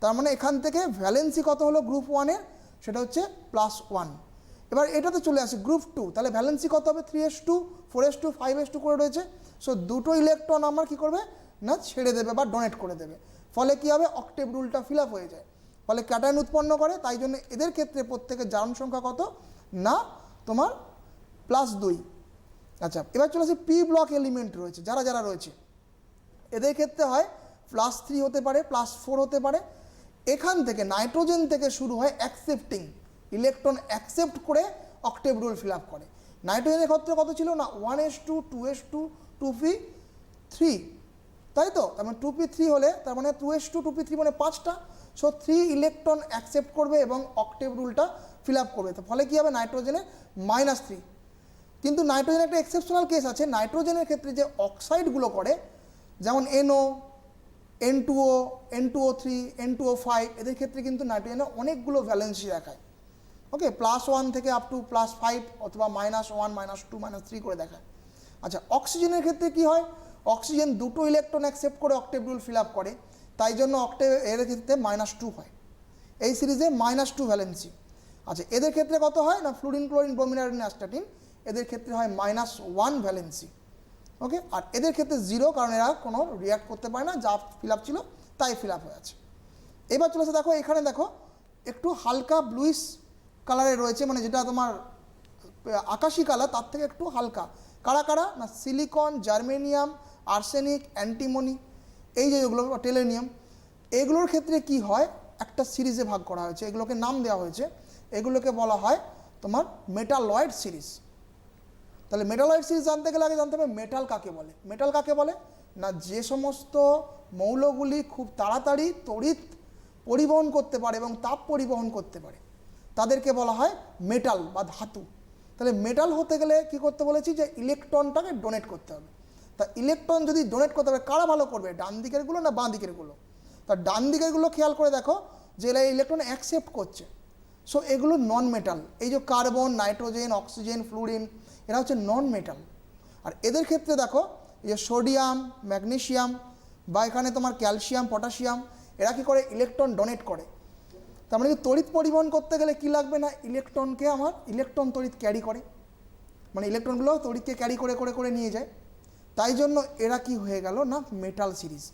তার মানে এখান থেকে ভ্যালেন্সি কত হলো গ্রুপ 1-এর, সেটা হচ্ছে +1। এবার এটাতে চলে আসে গ্রুপ 2, তাহলে ভ্যালেন্সি কত হবে 3s2 4s2 5s2 করে রয়েছে, সো 2টো ইলেকট্রন আমার কী করবে না ছেড়ে দেবে বা ডোনেট করে দেবে, ফলে কী হবে অক্টেভ রুলটা ফিল আপ হয়ে যায়, ফলে ক্যাটায়ন উৎপন্ন করে। তাই জন্য এদের ক্ষেত্রে প্রত্যেকের জারণ সংখ্যা কত না তোমার +2। আচ্ছা, এবার চলে আসে পি ব্লক এলিমেন্ট রয়েছে যারা যারা রয়েছে এদের ক্ষেত্রে হয় +3 হতে পারে, +4 হতে পারে। এখান থেকে নাইট্রোজেন থেকে শুরু হয় অ্যাকসেপ্টিং, ইলেকট্রন অ্যাকসেপ্ট করে অক্টেভ রুল ফিল আপ করে। নাইট্রোজেনের ক্ষেত্রে কত ছিল না 1s2 2s2 2p3, তাই তো, তার মানে 2p3 হলে তার মানে 2s2 2p3 মানে 5টা, সো 3 ইলেকট্রন অ্যাকসেপ্ট করবে এবং অক্টেভ রুলটা ফিল আপ করবে। তো ফলে কী হবে, নাইট্রোজেনে -3। কিন্তু নাইট্রোজেনের একটা এক্সেপশনাল কেস আছে, নাইট্রোজেনের ক্ষেত্রে যে অক্সাইডগুলো করে যেমন NO, N2O, N2O3, N2O5, এদের ক্ষেত্রে কিন্তু নাইট্রোজেনের অনেকগুলো ভ্যালেন্সি দেখায়। ওকে, +1 থেকে আপ টু +5 অথবা -1, -2, -3 করে দেখায়। আচ্ছা, অক্সিজেনের ক্ষেত্রে কি হয়, অক্সিজেন দুটো ইলেকট্রন অ্যাকসেপ্ট করে অক্টেভ রুল ফিল আপ করে, তাই জন্য অক্টেভ এর ক্ষেত্রে -2 হয়, এই সিরিজে -2 ভ্যালেন্সি। আচ্ছা, এদের ক্ষেত্রে কত হয় না, fluorine, chlorine, bromine, iodine, astatine, এদের ক্ষেত্রে হয় -1 ভ্যালেন্সি। ওকে, আর এদের ক্ষেত্রে 0, কারণ এরা কোনো রিয়াক্ট করতে পারে না, যা ফিল আপ ছিল তাই ফিল আপ হয়ে আছে। এবার চলেছে দেখো, এখানে দেখো একটু হালকা ব্লুইশ কালারে রয়েছে, মানে যেটা তোমার আকাশি কালার তার থেকে একটু হালকা। কারা কারা না, সিলিকন, জার্মেনিয়াম, আর্সেনিক, অ্যান্টিমনি, এই যেগুলো টেলেনিয়াম, এগুলোর ক্ষেত্রে কি হয়, একটা সিরিজে ভাগ করা হয়েছে, এগুলোকে নাম দেওয়া হয়েছে, এগুলোকে বলা হয় তোমার মেটালয়েড সিরিজ। তাহলে মেটালয়েড সিরিজ জানতে গেলে আগে জানতে হবে মেটাল কাকে বলে। মেটাল কাকে বলে না, যে সমস্ত মৌলগুলি খুব তাড়াতাড়ি তড়িৎ পরিবহন করতে পারে এবং তাপ পরিবহন করতে পারে, তাদেরকে বলা হয় মেটাল বা ধাতু। তাহলে মেটাল হতে গেলে কি করতে বলেছি, যে ইলেকট্রনটাকে ডোনেট করতে হবে। তা ইলেকট্রন যদি ডোনেট করতে হবে, কারা ভালো করবে, ডান দিকেরগুলো না বাঁ দিকেরগুলো? তা ডান দিকেরগুলো খেয়াল করে দেখো যে এরা ইলেকট্রন অ্যাকসেপ্ট করছে, সো এগুলো নন মেটাল। এই যে কার্বন, নাইট্রোজেন, অক্সিজেন, ফ্লুরিন, এরা হচ্ছে নন মেটাল। আর এদের ক্ষেত্রে দেখো এই যে সোডিয়াম, ম্যাগনেসিয়াম বা এখানে তোমার ক্যালসিয়াম, পটাশিয়াম, এরা কী করে, ইলেকট্রন ডোনেট করে। তার মানে কি তড়িৎ পরিবহন করতে গেলে কি লাগবে না, ইলেকট্রনকে আমার ইলেকট্রন তড়িৎ ক্যারি করে, মানে ইলেকট্রনগুলো তড়িৎকে ক্যারি করে করে করে নিয়ে যায়, তাই জন্য এরা কি হয়ে গেল না মেটাল সিরিজ।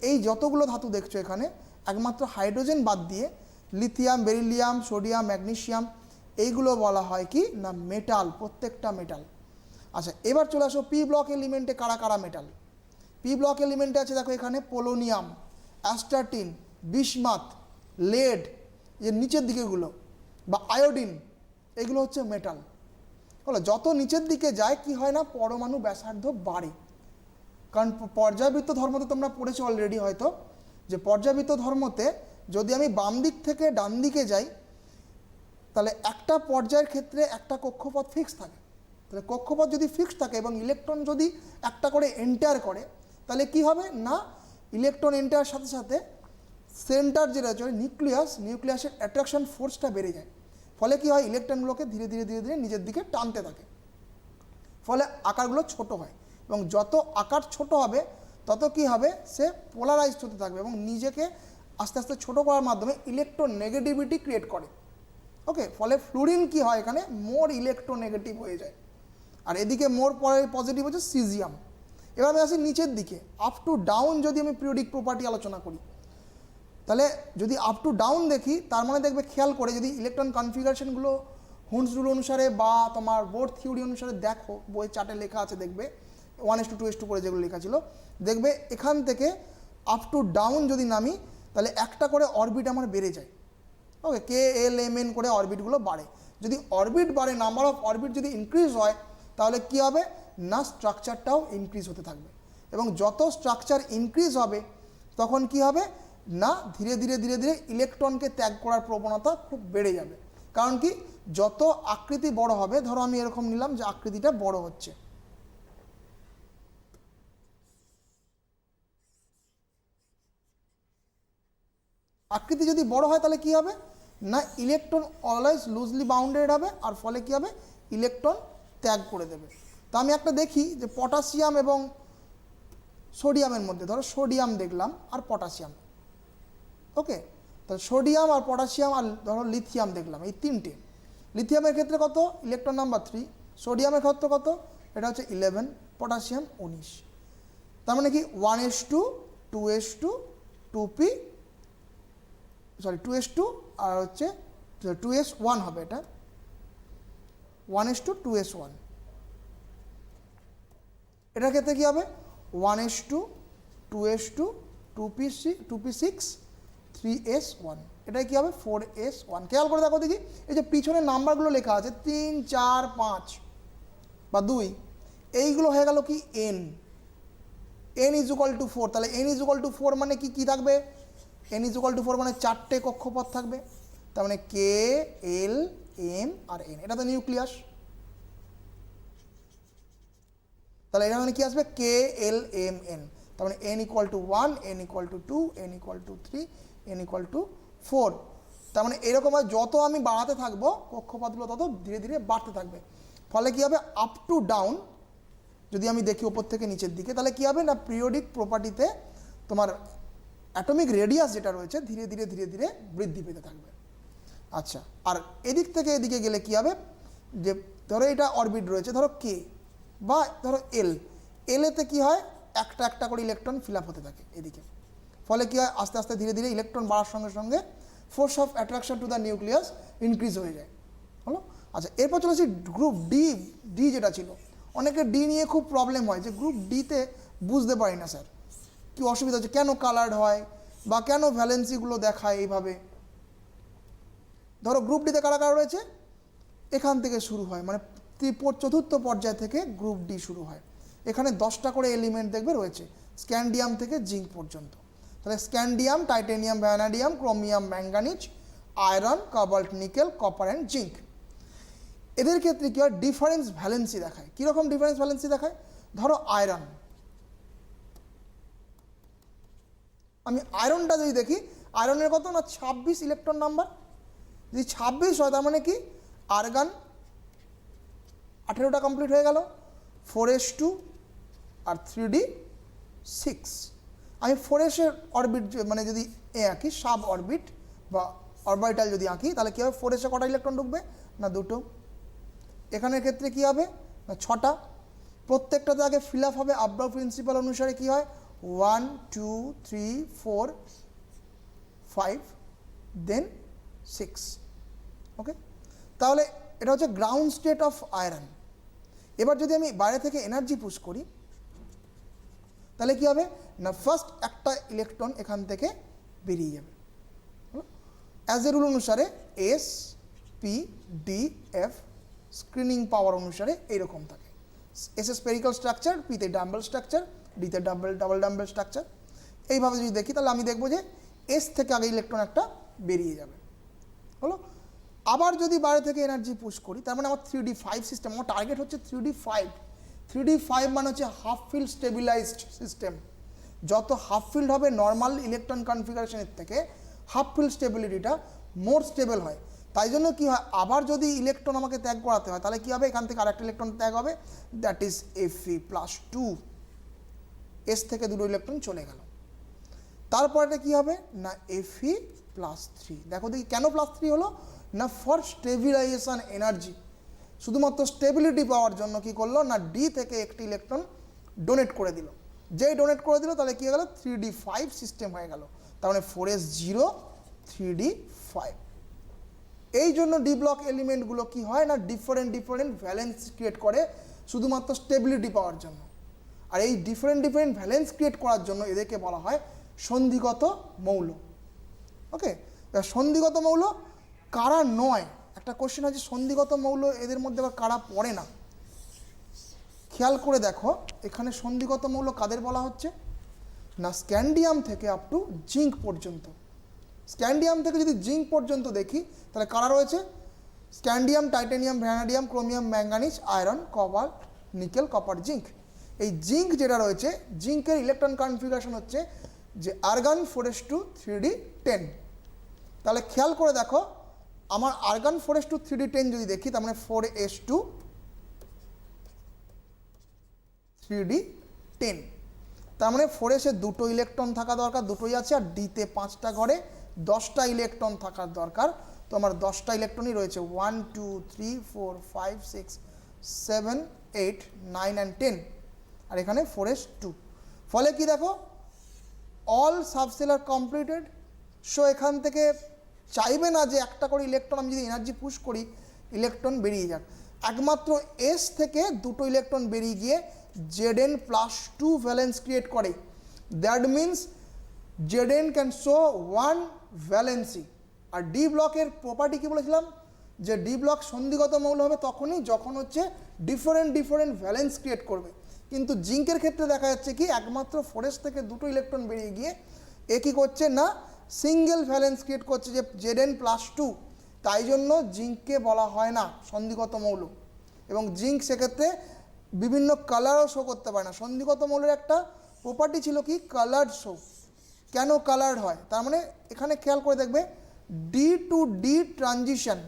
এই যতগুলো ধাতু দেখছো এখানে, একমাত্র হাইড্রোজেন বাদ দিয়ে লিথিয়াম, বেরিলিয়াম, সোডিয়াম, ম্যাগনেসিয়াম, এইগুলো বলা হয় কি না মেটাল, প্রত্যেকটা মেটাল। আচ্ছা, এবার চলে আসো পি ব্লক এলিমেন্টে কারা কারা মেটাল। পি ব্লক এলিমেন্টে আছে দেখো এখানে পোলোনিয়াম, অ্যাস্টাটিন, বিসমাথ, লেড, যে নিচের দিকেগুলো বা আয়োডিন, এগুলো হচ্ছে মেটাল। হলো, যত নিচের দিকে যায় কি হয় না, পরমাণু ব্যাসার্ধ বাড়ে, কারণ পর্যায়বৃত্ত ধর্মতে তোমরা পড়েছো অলরেডি হয়তো, যে পর্যায়বৃত্ত ধর্মতে যদি আমি বাম দিক থেকে ডান দিকে যাই, তাহলে একটা পর্যায়ের ক্ষেত্রে একটা কক্ষপথ ফিক্স থাকে। তাহলে কক্ষপথ যদি ফিক্স থাকে এবং ইলেকট্রন যদি একটা করে এন্টার করে, তাহলে কি হবে না, ইলেকট্রন এন্টারের সাথে সাথে সেন্টার যেটা হচ্ছে নিউক্লিয়াসের অ্যাট্রাকশন ফোর্সটা বেড়ে যায়, ফলে কি হয়, ইলেকট্রনগুলোকে ধীরে ধীরে ধীরে ধীরে নিজের দিকে টানতে থাকে, ফলে আকারগুলো ছোট হয়, এবং যত আকার ছোট হবে তত কি হবে, সে পোলারাইজড হতে থাকবে এবং নিজেকে আস্তে আস্তে ছোট করার মাধ্যমে ইলেকট্রোনেগেটিভিটি ক্রিয়েট করে। ওকে, ফলে ফ্লুরিন কি হয়, এখানে মোর ইলেকট্রোনেগেটিভ হয়ে যায়, আর এদিকে মোর পজিটিভ হচ্ছে সিজিয়াম। এবার আমি আসি নিচের দিকে, আপ টু ডাউন যদি আমি পিরিয়ডিক প্রপার্টি আলোচনা করি, তাহলে যদি আপ টু ডাউন দেখি, তার মানে দেখবে খেয়াল করে যদি ইলেকট্রন কনফিগারেশনগুলো হুন্স রুল অনুসারে বা তোমার বোর্ড থিওরি অনুসারে দেখো, বই চার্টে লেখা আছে দেখবে 1:2 2:2 করে যেগুলো লেখা ছিল, দেখবে এখান থেকে আপ টু ডাউন যদি নামি, তাহলে একটা করে অরবিট আমার বেড়ে যায়। ওকে, KLMN করে অরবিটগুলো বাড়ে। যদি অরবিট বাড়ে, নাম্বার অফ অরবিট যদি ইনক্রিজ হয়, তাহলে কি হবে না, স্ট্রাকচারটাও ইনক্রিজ হতে থাকবে, এবং যত স্ট্রাকচার ইনক্রিজ হবে তখন কি হবে না, ধীরে ধীরে ধীরে ধীরে ইলেকট্রনকে ত্যাগ করার প্রবণতা খুব বেড়ে যাবে। কারণ কি, যত আকৃতি বড় হবে, ধরো আমি এরকম নিলাম যে আকৃতিটা বড় হচ্ছে, আকৃতি যদি বড় হয় তাহলে কি হবে না, ইলেকট্রন অলওয়েজ লুজলি বাউন্ডেড হবে, আর ফলে কি হবে, ইলেকট্রন ত্যাগ করে দেবে। তো আমি একটা দেখি যে পটাশিয়াম এবং সোডিয়ামের মধ্যে, ধরো সোডিয়াম দেখলাম আর পটাশিয়াম, ওকে, তাহলে সোডিয়াম আর পটাশিয়াম আর ধরো লিথিয়াম দেখলাম, এই তিনটে। লিথিয়ামের ক্ষেত্রে কত, ইলেকট্রন নাম্বার 3, সোডিয়ামের ক্ষেত্রে কত, এটা হচ্ছে 11, পটাশিয়াম 19। তার মানে কি 1s2 2s2 2p, sorry 2s2 আর হচ্ছে 2s1 হবে, এটা 1s2 2s1। এটার ক্ষেত্রে কী হবে 1s2 2s2 2p6 3s1, এটাই কী হবে 4s1। খেয়াল করে দেখো দেখি, এই যে পিছনের নাম্বারগুলো লেখা আছে 3 4 5 বা 2, এইগুলো হয়ে গেল কি n, n is equal two 4, তাহলে n ইজ ইকুয়াল টু 4 মানে কি থাকবে, n ইজ ইকুয়াল টু 4 মানে 4টে কক্ষপথ থাকবে, তার মানে k l m আর n, এটা তো নিউক্লিয়াস। তাহলে এটা মানে কি আসবে k l m n, তার মানে n equal to 1, n equal to 2, n equal to 3, n equal to 4। তার মানে এরকমভাবে যত আমি বাড়াতে থাকবো কক্ষপথগুলো তত ধীরে ধীরে বাড়তে থাকবে। ফলে কি হবে, আপ টু ডাউন যদি আমি দেখি ওপর থেকে নিচের দিকে, তাহলে কি হবে না পিরিয়ডিক প্রপার্টিতে তোমার অ্যাটমিক রেডিয়াস যেটা রয়েছে ধীরে ধীরে ধীরে ধীরে বৃদ্ধি পেতে থাকবে। আচ্ছা, আর এদিক থেকে এদিকে গেলে কি হবে, যে ধরো এটা অরবিট রয়েছে, ধরো কে বা ধরো এল, এলেতে কি হয় একটা একটা করে ইলেকট্রন ফিল আপ হতে থাকে এদিকে। ফলে কি হয়, আস্তে আস্তে ধীরে ধীরে ইলেকট্রন বাড়ার সঙ্গে সঙ্গে force of attraction to the nucleus increase হয়ে যায়। হলো। আচ্ছা, এরপর চলে আসি গ্রুপ ডি যেটা ছিল, অনেকের ডি নিয়ে খুব প্রবলেম হয় যে গ্রুপ ডিতে বুঝতে পারি না স্যার কি অসুবিধা হচ্ছে, কেন কালার্ড হয় বা কেন ভ্যালেন্সিগুলো দেখায় এইভাবে। ধরো গ্রুপ ডিতে কারা কারা রয়েছে, এখান থেকে শুরু হয়, মানে চতুর্থ পর্যায় থেকে গ্রুপ ডি শুরু হয়। এখানে 10টা করে এলিমেন্ট দেখবে রয়েছে, স্ক্যান্ডিয়াম থেকে জিঙ্ক পর্যন্ত। তাহলে scandium, titanium, vanadium, chromium, manganese, iron, cobalt, nickel, copper and zinc. এদের ক্ষেত্রে কী হয়, ডিফারেন্স ভ্যালেন্সি দেখায়। কীরকম ডিফারেন্স ভ্যালেন্সি দেখায়, ধরো আয়রন, আমি আয়রনটা যদি দেখি, আয়রনের কত না 26 ইলেকট্রন নাম্বার। যদি 26 হয় তার মানে কি আর্গান 18টা কমপ্লিট হয়ে গেল, 4s2 আর 3d6। আমি 4s-এর অরবিট মানে যদি আঁকি, সাব অরবিট বা অরবিটাল যদি আঁকি, তাহলে কী হবে, 4s-এ কটা ইলেকট্রন ঢুকবে না 2টো। এখানের ক্ষেত্রে কি হবে না 6টা। প্রত্যেকটাতে আগে ফিল আপ হবে আব্রাউ প্রিন্সিপাল অনুসারে, কি হয় 1 2 3 4 5 দেন 6। ওকে, তাহলে এটা হচ্ছে গ্রাউন্ড স্টেট অফ আয়রন। এবার যদি আমি বাইরে থেকে এনার্জি পুশ করি, তাহলে কি হবে না ফার্স্ট একটা ইলেকট্রন এখান থেকে বেরিয়ে যাবে। অ্যাজ এ রুল অনুসারে S P D F screening power অনুসারে এইরকম থাকে। এস এ স্পেরিক্যাল স্ট্রাকচার, পিতে ডাম্বেল স্ট্রাকচার, ডিতে ডাবল ডাম্বেল স্ট্রাকচার। এইভাবে যদি দেখি তাহলে আমি দেখবো যে এস থেকে আগে ইলেকট্রন একটা বেরিয়ে যাবে। হলো। আবার যদি বাইরে থেকে এনার্জি পুশ করি, তার মানে আমার 3d5 সিস্টেম, আমার টার্গেট হচ্ছে 3d5। 3d5 মানে হচ্ছে হাফ ফিল্ড স্টেবিলাইজড সিস্টেম। যত হাফ ফিল্ড হবে নর্মাল ইলেকট্রন কনফিগারেশনের থেকে হাফ ফিল্ড স্টেবিলিটিটা মোর স্টেবল হয়। তাই জন্য কী হয়, আবার যদি ইলেকট্রন আমাকে ত্যাগ করাতে হয়, তাহলে কী হবে, এখান থেকে আরেকটা ইলেকট্রন ত্যাগ হবে, দ্যাট ইজ Fe+2। এস থেকে 2টো ইলেকট্রন চলে গেল। তারপরে কী হবে না Fe+3। দেখো দেখি কেন +3 হলো না, ফর স্টেবিলাইজেশন এনার্জি, শুধুমাত্র স্টেবিলিটি পাওয়ার জন্য কি করলো না ডি থেকে একটি ইলেকট্রন ডোনেট করে দিল। যেই ডোনেট করে দিল তাহলে কী হয়ে গেল 3d5 সিস্টেম হয়ে গেল। তার মানে 4s0 3d5। এই জন্য ডি ব্লক এলিমেন্টগুলো কি হয় না ডিফারেন্ট ভ্যালেন্স ক্রিয়েট করে শুধুমাত্র স্টেবিলিটি পাওয়ার জন্য। আর এই ডিফারেন্ট ভ্যালেন্স ক্রিয়েট করার জন্য এদেরকে বলা হয় সন্ধিগত মৌল। ওকে, সন্ধিগত মৌল কারা নয়, একটা কোশ্চেন আছে, সন্ধিগত মৌল এদের মধ্যে আবার কারা পড়ে না। খেয়াল করে দেখো এখানে সন্ধিগত মৌল কাদের বলা হচ্ছে না, স্ক্যান্ডিয়াম থেকে আপ টু জিঙ্ক পর্যন্ত। স্ক্যান্ডিয়াম থেকে যদি জিঙ্ক পর্যন্ত দেখি তাহলে কারা রয়েছে, scandium, titanium, vanadium, chromium, manganese, iron, cobalt, nickel, copper, zinc. এই জিঙ্ক যেটা রয়েছে, জিঙ্কের ইলেকট্রন কনফিগারেশন হচ্ছে যে আর্গান 4s2 3d10। তাহলে খেয়াল করে দেখো আমার আর্গান 4s2 3d10 যদি দেখি, তার মানে 4s2 3d10। তার মানে 4s-এ 2টো ইলেকট্রন থাকা দরকার, দুটোই আছে, আর ডিতে 5টা ঘরে 10টা ইলেকট্রন থাকার দরকার। তো আমার 10টা ইলেকট্রনই রয়েছে, 1 2 3 4 5 6 7 8 9 and 10, আর এখানে 4s2। ফলে কি দেখো অল সাবসেলার কমপ্লিটেড। সো এখান থেকে চাইবে না যে একটা করে ইলেকট্রন আমি যদি এনার্জি পুশ করি ইলেকট্রন বেরিয়ে যাক, একমাত্র এস থেকে 2টো ইলেকট্রন বেরিয়ে গিয়ে Zn+2 ভ্যালেন্স ক্রিয়েট করে। That means Zn can show 1 valency. আর ডি ব্লকের প্রপার্টি কী বলেছিলাম, যে ডি ব্লক সন্ধিগত মৌল হবে তখনই যখন হচ্ছে ডিফারেন্ট ভ্যালেন্স ক্রিয়েট করবে। কিন্তু জিঙ্কের ক্ষেত্রে দেখা যাচ্ছে কি একমাত্র ফোরেস্ট থেকে দুটো ইলেকট্রন বেরিয়ে গিয়ে এ কী করছে না সিঙ্গেল ভ্যালেন্স ক্রিয়েট করছে যে Zn+2, তাই জন্য জিঙ্ককে বলা হয় না সন্ধিগত মৌল। এবং জিঙ্ক সেক্ষেত্রে বিভিন্ন কালারও শো করতে পারে না। সন্ধিগত মৌলের একটা প্রপার্টি ছিল কি কালার্ড শো। কেন কালার্ড হয় তার মানে এখানে খেয়াল করে দেখবে ডি টু ডি ট্রানজিশন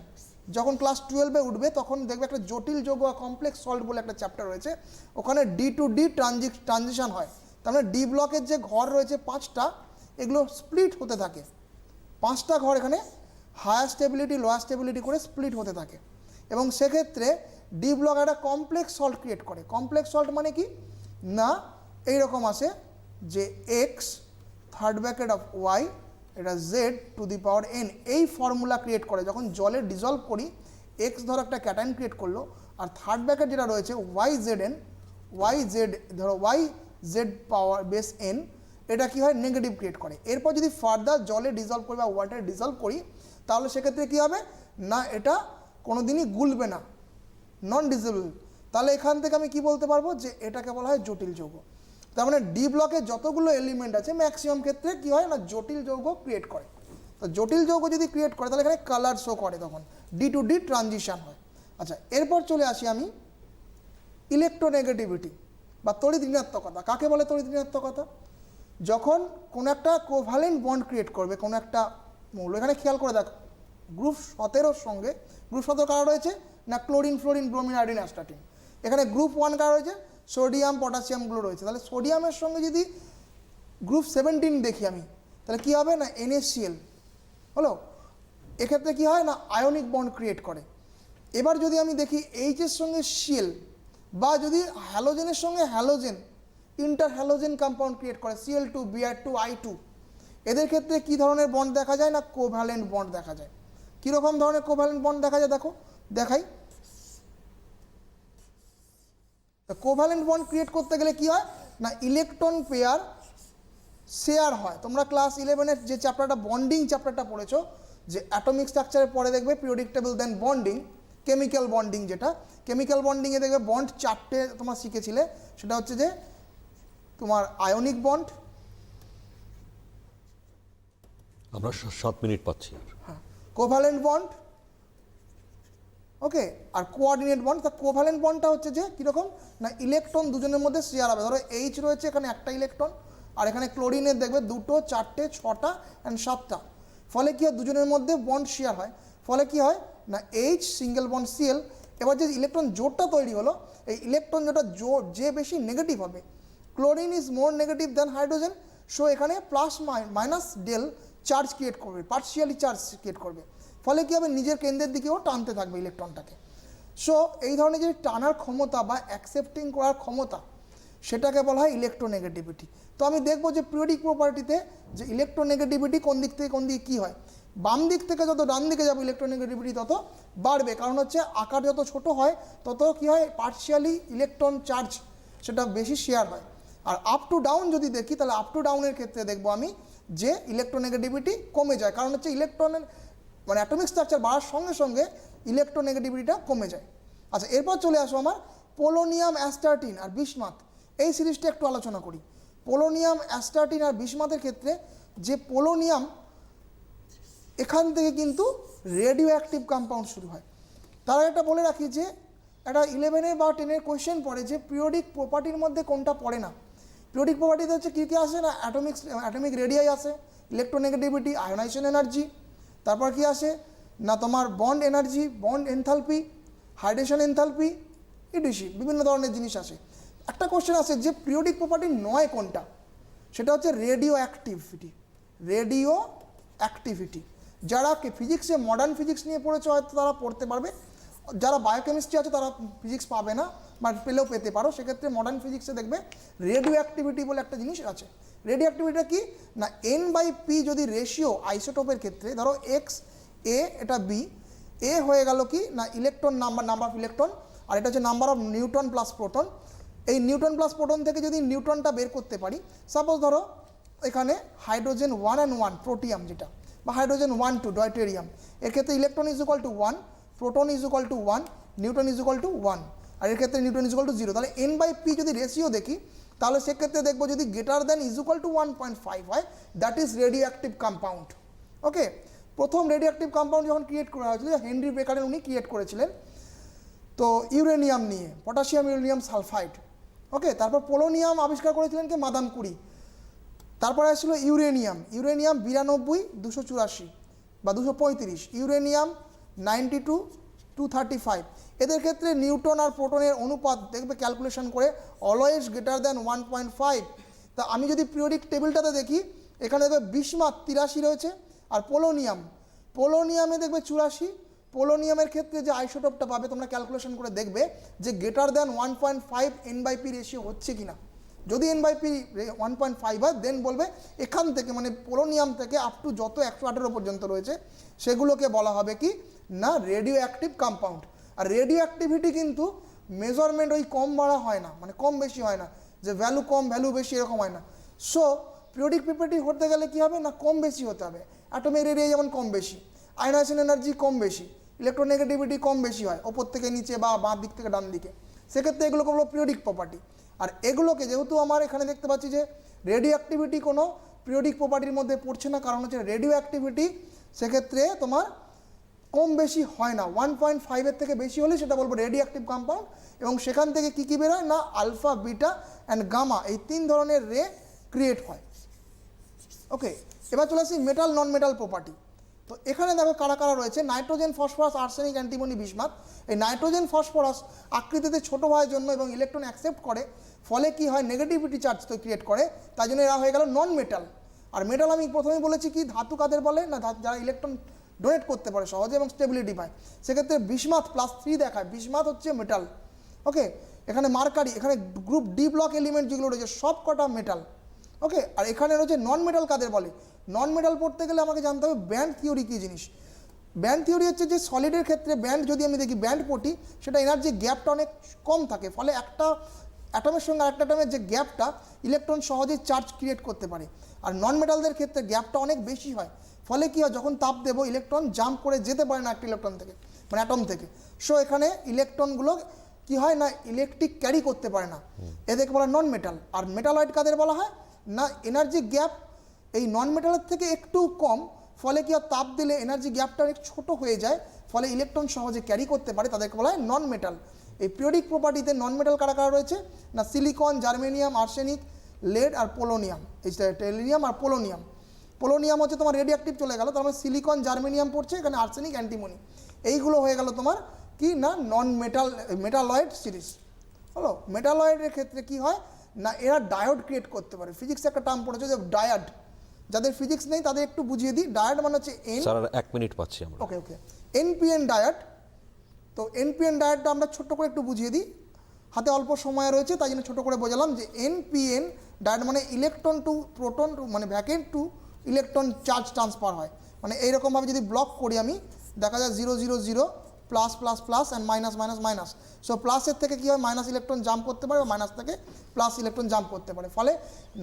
যখন ক্লাস 12-এ উঠবে তখন দেখবে একটা জটিল যৌগ বা কমপ্লেক্স সল্ট বলে একটা চ্যাপ্টার রয়েছে, ওখানে ডি টু ডি ট্রানজিশন হয়। তার মানে ডি ব্লকের যে ঘর রয়েছে 5টা, এগুলো স্প্লিট হতে থাকে। 5টা ঘর এখানে হায়ার স্টেবিলিটি লোয়ার স্টেবিলিটি করে স্প্লিট হতে থাকে এবং সেক্ষেত্রে ডি ব্লক একটা কমপ্লেক্স সল্ট ক্রিয়েট করে। কমপ্লেক্স সল্ট মানে কি না এইরকম আসে যে X third bracket of Y এটা Z to the power N, এই ফর্মুলা ক্রিয়েট করে। যখন জলে ডিজলভ করি এক্স ধরো একটা ক্যাটাইন ক্রিয়েট করলো, আর থার্ড ব্র্যাকেট যেটা রয়েছে Y Z N, Y Z ধরো Y Z power base N, এটা কী হয় নেগেটিভ ক্রিয়েট করে। এরপর যদি ফার্দার জলে ডিজলভ করি বা ওয়াটারে ডিজলভ করি তাহলে সেক্ষেত্রে কী হবে না এটা কোনো দিনই গুলবে না, নন ডিজেবল। তাহলে এখান থেকে আমি কি বলতে পারবো যে এটাকে বলা হয় জটিল যৌগ। তার মানে ডি ব্লকে যতগুলো এলিমেন্ট আছে ম্যাক্সিমাম ক্ষেত্রে কী হয় না জটিল যৌগ ক্রিয়েট করে। তো জটিল যৌগ যদি ক্রিয়েট করে তাহলে এখানে কালার শো করে, তখন ডি টু ডি ট্রানজিশন হয়। আচ্ছা, এরপর চলে আসি আমি ইলেকট্রোনেগেটিভিটি বা তড়িৎ ঋণাত্মকতা। কাকে বলে তড়িৎ ঋণাত্মকতা? যখন কোনো একটা কোভ্যালেন্ট বন্ড ক্রিয়েট করবে কোনো একটা মৌল, এখানে খেয়াল করে দেখো গ্রুপ 17-র সঙ্গে গ্রুপ 17 কারা রয়েছে না chlorine fluorine bromine iodine astatine. এখানে গ্রুপ 1 কারা রয়েছে সোডিয়াম পটাশিয়ামগুলো রয়েছে। তাহলে সোডিয়ামের সঙ্গে যদি গ্রুপ 17 দেখি আমি তাহলে কী হবে না NaCl হলো। এক্ষেত্রে কী হয় না আয়নিক বন্ড ক্রিয়েট করে। এবার যদি আমি দেখি এইচের সঙ্গে Cl বা যদি হ্যালোজেনের সঙ্গে halogen inter halogen compound create করে Cl2 Br2 I2, এদের ক্ষেত্রে কী ধরনের বন্ড দেখা যায় না কোভ্যালেন্ট বন্ড দেখা যায়। কীরকম ধরনের কোভ্যালেন্ট বন্ড দেখা যায় দেখো দেখাই। কোভ্যালেন্ট বন্ড ক্রিয়েট করতে গেলে কি হয় না ইলেকট্রন পেয়ার শেয়ার হয়। তোমরা ক্লাস 11-এর যে চ্যাপ্টারটা বন্ডিং চ্যাপ্টারটা পড়েছো, যে অ্যাটমিক স্ট্রাকচারের পরে দেখবে পিরিয়ডিক টেবল দেন বন্ডিং, কেমিক্যাল বন্ডিং, যেটা কেমিক্যাল বন্ডিংয়ে দেখবে বন্ড 4টে তোমরা শিখেছিলে। সেটা হচ্ছে যে তোমার আয়নিক বন্ড, আমরা 7 মিনিট পাচ্ছি, হ্যাঁ, কোভ্যালেন্ট বন্ড, ওকে, আর কোঅর্ডিনেট বন্ড। তা কোভ্যালেন্ট বন্ডটা হচ্ছে যে কীরকম না ইলেকট্রন দুজনের মধ্যে শেয়ার হবে। ধরো এইচ রয়েছে এখানে একটা ইলেকট্রন, আর এখানে ক্লোরিনের দেখবে 2, 4, 6টা অ্যান্ড 7টা। ফলে কী হয় দুজনের মধ্যে বন্ড শেয়ার হয়। ফলে কি হয় না এইচ সিঙ্গেল বন্ড Cl। এবার যে ইলেকট্রন জোটটা তৈরি হলো, এই ইলেকট্রন জোটটা যে বেশি নেগেটিভ হবে, chlorine is more negative than hydrogen, so এখানে plus minus del charge create করবে, পার্শিয়ালি চার্জ ক্রিয়েট করবে। ফলে কী হবে নিজের কেন্দ্রের দিকেও টানতে থাকবে ইলেকট্রনটাকে। সো এই ধরনের যে টানার ক্ষমতা বা অ্যাকসেপ্টিং করার ক্ষমতা, সেটাকে বলা হয় ইলেকট্রোনেগেটিভিটি। তো আমি দেখব যে পিরিয়ডিক প্রপার্টিতে যে ইলেকট্রোনেগেটিভিটি কোন দিক থেকে কোন দিকে কী হয়। বাম দিক থেকে যত ডান দিকে যাবো ইলেকট্রোনেগেটিভিটি তত বাড়বে, কারণ হচ্ছে আকার যত ছোট হয় তত কী হয় পার্শিয়ালি ইলেকট্রন চার্জ সেটা বেশি শেয়ার হয়। আর আপ টু ডাউন যদি দেখি তাহলে আপ টু ডাউনের ক্ষেত্রে দেখবো আমি যে ইলেকট্রোনেগেটিভিটি কমে যায়, কারণ হচ্ছে ইলেকট্রনের মানে অ্যাটমিক স্ট্রাকচার বাড়ার সঙ্গে সঙ্গে ইলেকট্রোনেগেটিভিটিটা কমে যায়। আচ্ছা, এরপর চলে আসো আমার পোলোনিয়াম অ্যাস্টার্টিন আর বিসমাথ, এই সিরিজটা একটু আলোচনা করি। পোলোনিয়াম অ্যাস্টার্টিন আর বিসমাথের ক্ষেত্রে যে পোলোনিয়াম, এখান থেকে কিন্তু রেডিও অ্যাক্টিভ কম্পাউন্ড শুরু হয়। তারা একটা বলে রাখি যে একটা 11 বা 10 কোয়েশ্চেন পড়ে যে পিরিয়ডিক প্রপার্টির মধ্যে কোনটা পড়ে না। পিরিয়ডিক প্রপার্টিতে হচ্ছে কী কী আসে না অ্যাটমিক রেডিয়াই আসে, ইলেকট্রোনেগেটিভিটি, আয়োনাইজেশন এনার্জি, তারপর কি আসে না তোমার bond energy, bond enthalpy, hydration enthalpy, EDC, বিভিন্ন ধরনের জিনিস আসে। একটা কোশ্চেন আসে যে পিরিয়ডিক প্রপার্টি নয় কোনটা, সেটা হচ্ছে রেডিও অ্যাক্টিভিটি। রেডিও অ্যাক্টিভিটি যারা ফিজিক্সে মডার্ন ফিজিক্স নিয়ে পড়েছে হয়তো তারা পড়তে পারবে, যারা বায়োকেমিস্ট্রি আছে তারা ফিজিক্স পাবে না বা পেলেও পেতে পারো। সেক্ষেত্রে মডার্ন ফিজিক্সে দেখবে রেডিও অ্যাক্টিভিটি বলে একটা জিনিস আছে। রেডিও অ্যাক্টিভিটিটা কি না N/P যদি রেশিও আইসোটোপের ক্ষেত্রে ধরো এক্স এ এটা বি, এ হয়ে গেল কি না ইলেকট্রন নাম্বার অফ ইলেকট্রন, আর এটা হচ্ছে number of neutron plus proton. এই নিউট্রন প্লাস প্রোটন থেকে যদি নিউট্রনটা বের করতে পারি, সাপোজ ধরো এখানে হাইড্রোজেন 1 and 1 প্রোটিয়াম যেটা, বা হাইড্রোজেন 1 2 ডয়টেরিয়াম, এর ক্ষেত্রে electron is equal to 1, proton is equal to 1, neutron is equal to 1। আর এর ক্ষেত্রে নিউটন ইজ ইকুয়াল টু 0। তাহলে এন বাই পি যদি রেশিও দেখি তাহলে সেক্ষেত্রে দেখবো যদি greater than is equal to 1.5 হয়, that is radioactive compound. Okay, প্রথম রেডিও অ্যাক্টিভ কম্পাউন্ড যখন ক্রিয়েট করা হয়েছিল হেনরি বেকারের উনি ক্রিয়েট করেছিলেন তো ইউরেনিয়াম নিয়ে, পটাশিয়াম ইউরেনিয়াম সালফাইড। ওকে, তারপর পোলোনিয়াম আবিষ্কার করেছিলেন কে, মাদাম কুরি। তারপরে আসছিল ইউরেনিয়াম 92 284 বা 235, ইউরেনিয়াম 92 235। এদের ক্ষেত্রে নিউটন আর প্রোটনের অনুপাত দেখবে ক্যালকুলেশন করে অলওয়েজ গ্রেটার দ্যান 1.5। তা আমি যদি পিরিয়ডিক টেবিলটাতে দেখি এখানে দেখবে বিসমাথ 83 রয়েছে, আর পোলোনিয়ামে দেখবে 84। পোলোনিয়ামের ক্ষেত্রে যে আইসোটোপটা পাবে তোমরা ক্যালকুলেশন করে দেখবে যে গ্রেটার দ্যান 1.5 N/P রেশিও হচ্ছে কিনা। যদি N/P 1.5 হয় দেন বলবে এখান থেকে মানে পোলোনিয়াম থেকে আপ টু যত 118 পর্যন্ত রয়েছে সেগুলোকে বলা হবে কি না রেডিও অ্যাক্টিভ কম্পাউন্ড। আর রেডিও অ্যাক্টিভিটি কিন্তু মেজারমেন্ট ওই কম বাড়া হয় না, মানে কম বেশি হয় না, যে ভ্যালু কম ভ্যালু বেশি এরকম হয় না। সো পিরিয়ডিক প্রপার্টি হতে গেলে কী হবে না কম বেশি হতে হবে। অ্যাটমিক রেডিও যেমন কম বেশি, আয়নাইজেশন এনার্জি কম বেশি, ইলেকট্রোনেগেটিভিটি কম বেশি হয় ওপর থেকে নিচে বা বাঁ দিক থেকে ডান দিকে, সেক্ষেত্রে এগুলোকে বলবো পিরিয়ডিক প্রপার্টি। আর এগুলোকে যেহেতু আমার এখানে দেখতে পাচ্ছি যে রেডিও অ্যাক্টিভিটি কোনো পিরিয়ডিক প্রপার্টির মধ্যে পড়ছে না, কারণ হচ্ছে রেডিও অ্যাক্টিভিটি সেক্ষেত্রে তোমার কম বেশি হয় না, 1.5 থেকে বেশি হলে সেটা বলবো রেডিও অ্যাক্টিভ কম্পাউন্ড। এবং সেখান থেকে কী কী বেরোয় না আলফা বিটা অ্যান্ড গামা, এই 3 ধরনের রে ক্রিয়েট হয়। ওকে, এবার চলে আসি মেটাল নন মেটাল প্রপার্টি। তো এখানে দেখো কারা কারা রয়েছে, nitrogen phosphorus arsenic antimony bismuth. এই নাইট্রোজেন ফসফরাস আকৃতিতে ছোটো হওয়ার জন্য এবং ইলেকট্রন অ্যাকসেপ্ট করে, ফলে কি হয় নেগেটিভিটি চার্জ তো ক্রিয়েট করে, তাই জন্য এরা হয়ে গেল নন মেটাল। আর মেটাল আমি প্রথমেই বলেছি কি ধাতু কাদের বলে না যারা ইলেকট্রন ডোনেট করতে পারে সহজে এবং স্টেবিলিটি পায়, সেক্ষেত্রে বিসমাথ +3 দেখায়, বিসমাথ হচ্ছে মেটাল। ওকে, এখানে মার্কারি, এখানে গ্রুপ ডি ব্লক এলিমেন্ট যেগুলো রয়েছে সব কটা মেটাল। ওকে, আর এখানে রয়েছে নন মেটাল কাদের বলে, নন মেটাল পড়তে গেলে আমাকে জানতে হবে ব্যান্ড থিওরি কী জিনিস। ব্যান্ড থিওরি হচ্ছে যে সলিডের ক্ষেত্রে ব্যান্ড যদি আমি দেখি ব্যান্ড পটি সেটা এনার্জি গ্যাপটা অনেক কম থাকে, ফলে একটা অ্যাটমের সঙ্গে আরেকটা অ্যাটমের যে গ্যাপটা ইলেকট্রন সহজেই চার্জ ক্রিয়েট করতে পারে। আর নন মেটালদের ক্ষেত্রে গ্যাপটা অনেক বেশি হয়, ফলে কী হয় যখন তাপ দেবো ইলেকট্রন জাম্প করে যেতে পারে না একটা ইলেকট্রন থেকে মানে অ্যাটম থেকে। সো এখানে ইলেকট্রনগুলো কি হয় না ইলেকট্রিক ক্যারি করতে পারে না, এদেরকে বলা নন মেটাল। আর মেটালয়েড কাদের বলা হয় না এনার্জি গ্যাপ এই নন মেটালের থেকে একটু কম, ফলে কি হয় তাপ দিলে এনার্জি গ্যাপটা অনেক ছোটো হয়ে যায়, ফলে ইলেকট্রন সহজে ক্যারি করতে পারে, তাদেরকে বলা হয় নন মেটাল। এই পিরিয়ডিক প্রপার্টিতে নন মেটাল কারা কারা রয়েছে না সিলিকন, জার্মেনিয়াম, আর্সেনিক, লেড আর পোলোনিয়াম, এই টেলিনিয়াম আর পোলোনিয়াম। পোলোনিয়াম হচ্ছে তোমার রেডিও অ্যাক্টিভ চলে গেল, তার মানে সিলিকন জার্মেনিয়াম পড়ছে, এখানে আর্সেনিক অ্যান্টিমনি, এইগুলো হয়ে গেল তোমার কি না নন মেটাল মেটালয়েড সিরিজ। হলো মেটালয়েডের ক্ষেত্রে কি হয় না এরা ডায়োড ক্রিয়েট করতে পারে। ফিজিক্সে একটা টার্ম পড়েছে যে ডায়াড, যাদের ফিজিক্স নেই তাদের একটু বুঝিয়ে দিই। ডায়াড মানে হচ্ছে স্যার 1 মিনিট পাচ্ছি আমরা। ওকে এনপিএন ডায়াড। তো এনপিএন ডায়াডটা আমরা ছোট্ট করে একটু বুঝিয়ে দিই, হাতে অল্প সময় রয়েছে তাই জন্য ছোটো করে বোঝালাম যে এনপিএন ডায়াড মানে ইলেকট্রন টু প্রোটন টু মানে vacant to electron charge transfer হয়। মানে এইরকমভাবে যদি ব্লক করি আমি দেখা যায় 0 0 0 plus plus plus and minus minus minus. So প্লাসের থেকে কী হয় মাইনাস ইলেকট্রন জাম্প করতে পারে, মাইনাস থেকে প্লাস ইলেকট্রন জাম্প করতে পারে, ফলে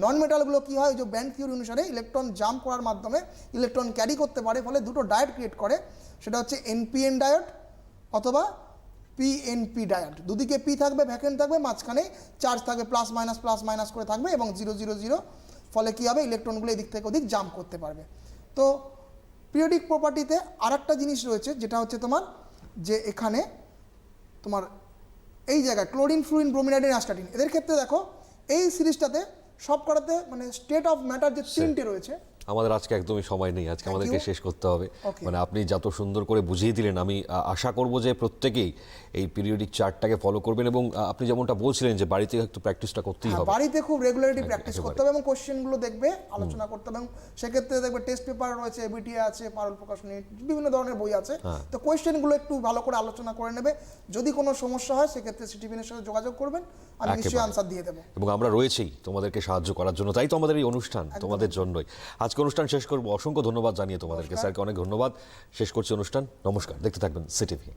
নন মেটালগুলো কী হয় যে ব্যান্ড থিওরি অনুসারে ইলেকট্রন জাম্প করার মাধ্যমে ইলেকট্রন ক্যারি করতে পারে, ফলে দুটো ডায়োড ক্রিয়েট করে, সেটা হচ্ছে এনপিএন ডায়োড অথবা পিএনপি ডায়োড। দুদিকে পি থাকবে ভ্যাকেন্ট থাকবে, মাঝখানে চার্জ থাকবে প্লাস মাইনাস করে থাকবে এবং 0 0 0, ফলে কী হবে ইলেকট্রনগুলো এদিক থেকে ওদিক জাম্প করতে পারবে। তো পিরিয়ডিক প্রপার্টিতে আর একটা জিনিস রয়েছে যেটা হচ্ছে তোমার যে এখানে তোমার এই জায়গায় ক্লোরিন, ফ্লুরিন, ব্রোমিন, অ্যাস্টাটিন, এদের ক্ষেত্রে দেখো এই সিরিজটাতে সব করাতে মানে স্টেট অফ ম্যাটার যে 3টে রয়েছে। আমাদের আজকে একদমই সময় নেই, আজকে আমাদেরকে শেষ করতে হবে। Okay. মানে আপনি যত সুন্দর করে বুঝিয়ে দিলেন, আমি আশা করব যে প্রত্যেকেই এই পিরিয়ডিক চার্টটাকে ফলো করবেন এবং আপনি যেমনটা বলছিলেন যে বাড়িতে একটু প্র্যাকটিসটা করতেই হবে। বাড়িতে খুব রেগুলারলি প্র্যাকটিস করতে হবে এবং কোশ্চেনগুলো দেখবে আলোচনা করতে হবে, এবং সেক্ষেত্রে দেখবে টেস্ট পেপার রয়েছে, এবিটিএ আছে, পারুল প্রকাশনী, বিভিন্ন ধরনের বই আছে। তো কোশ্চেনগুলো একটু ভালো করে আলোচনা করে নেবে, যদি কোনো সমস্যা হয় সেক্ষেত্রে সিটিভিনের সাথে যোগাযোগ করবেন, আমি নিশ্চয়ই আনসার দিয়ে দেবো। এবং আমরা রয়েছেই তোমাদেরকে সাহায্য করার জন্য, তাই তো আমাদের এই অনুষ্ঠান তোমাদের জন্যই। আজকে অনুষ্ঠান শেষ করবো, অসংখ্য ধন্যবাদ জানিয়ে তোমাদেরকে, স্যারকে অনেক ধন্যবাদ। শেষ করছি অনুষ্ঠান, নমস্কার, দেখতে থাকবেন সিটিভি।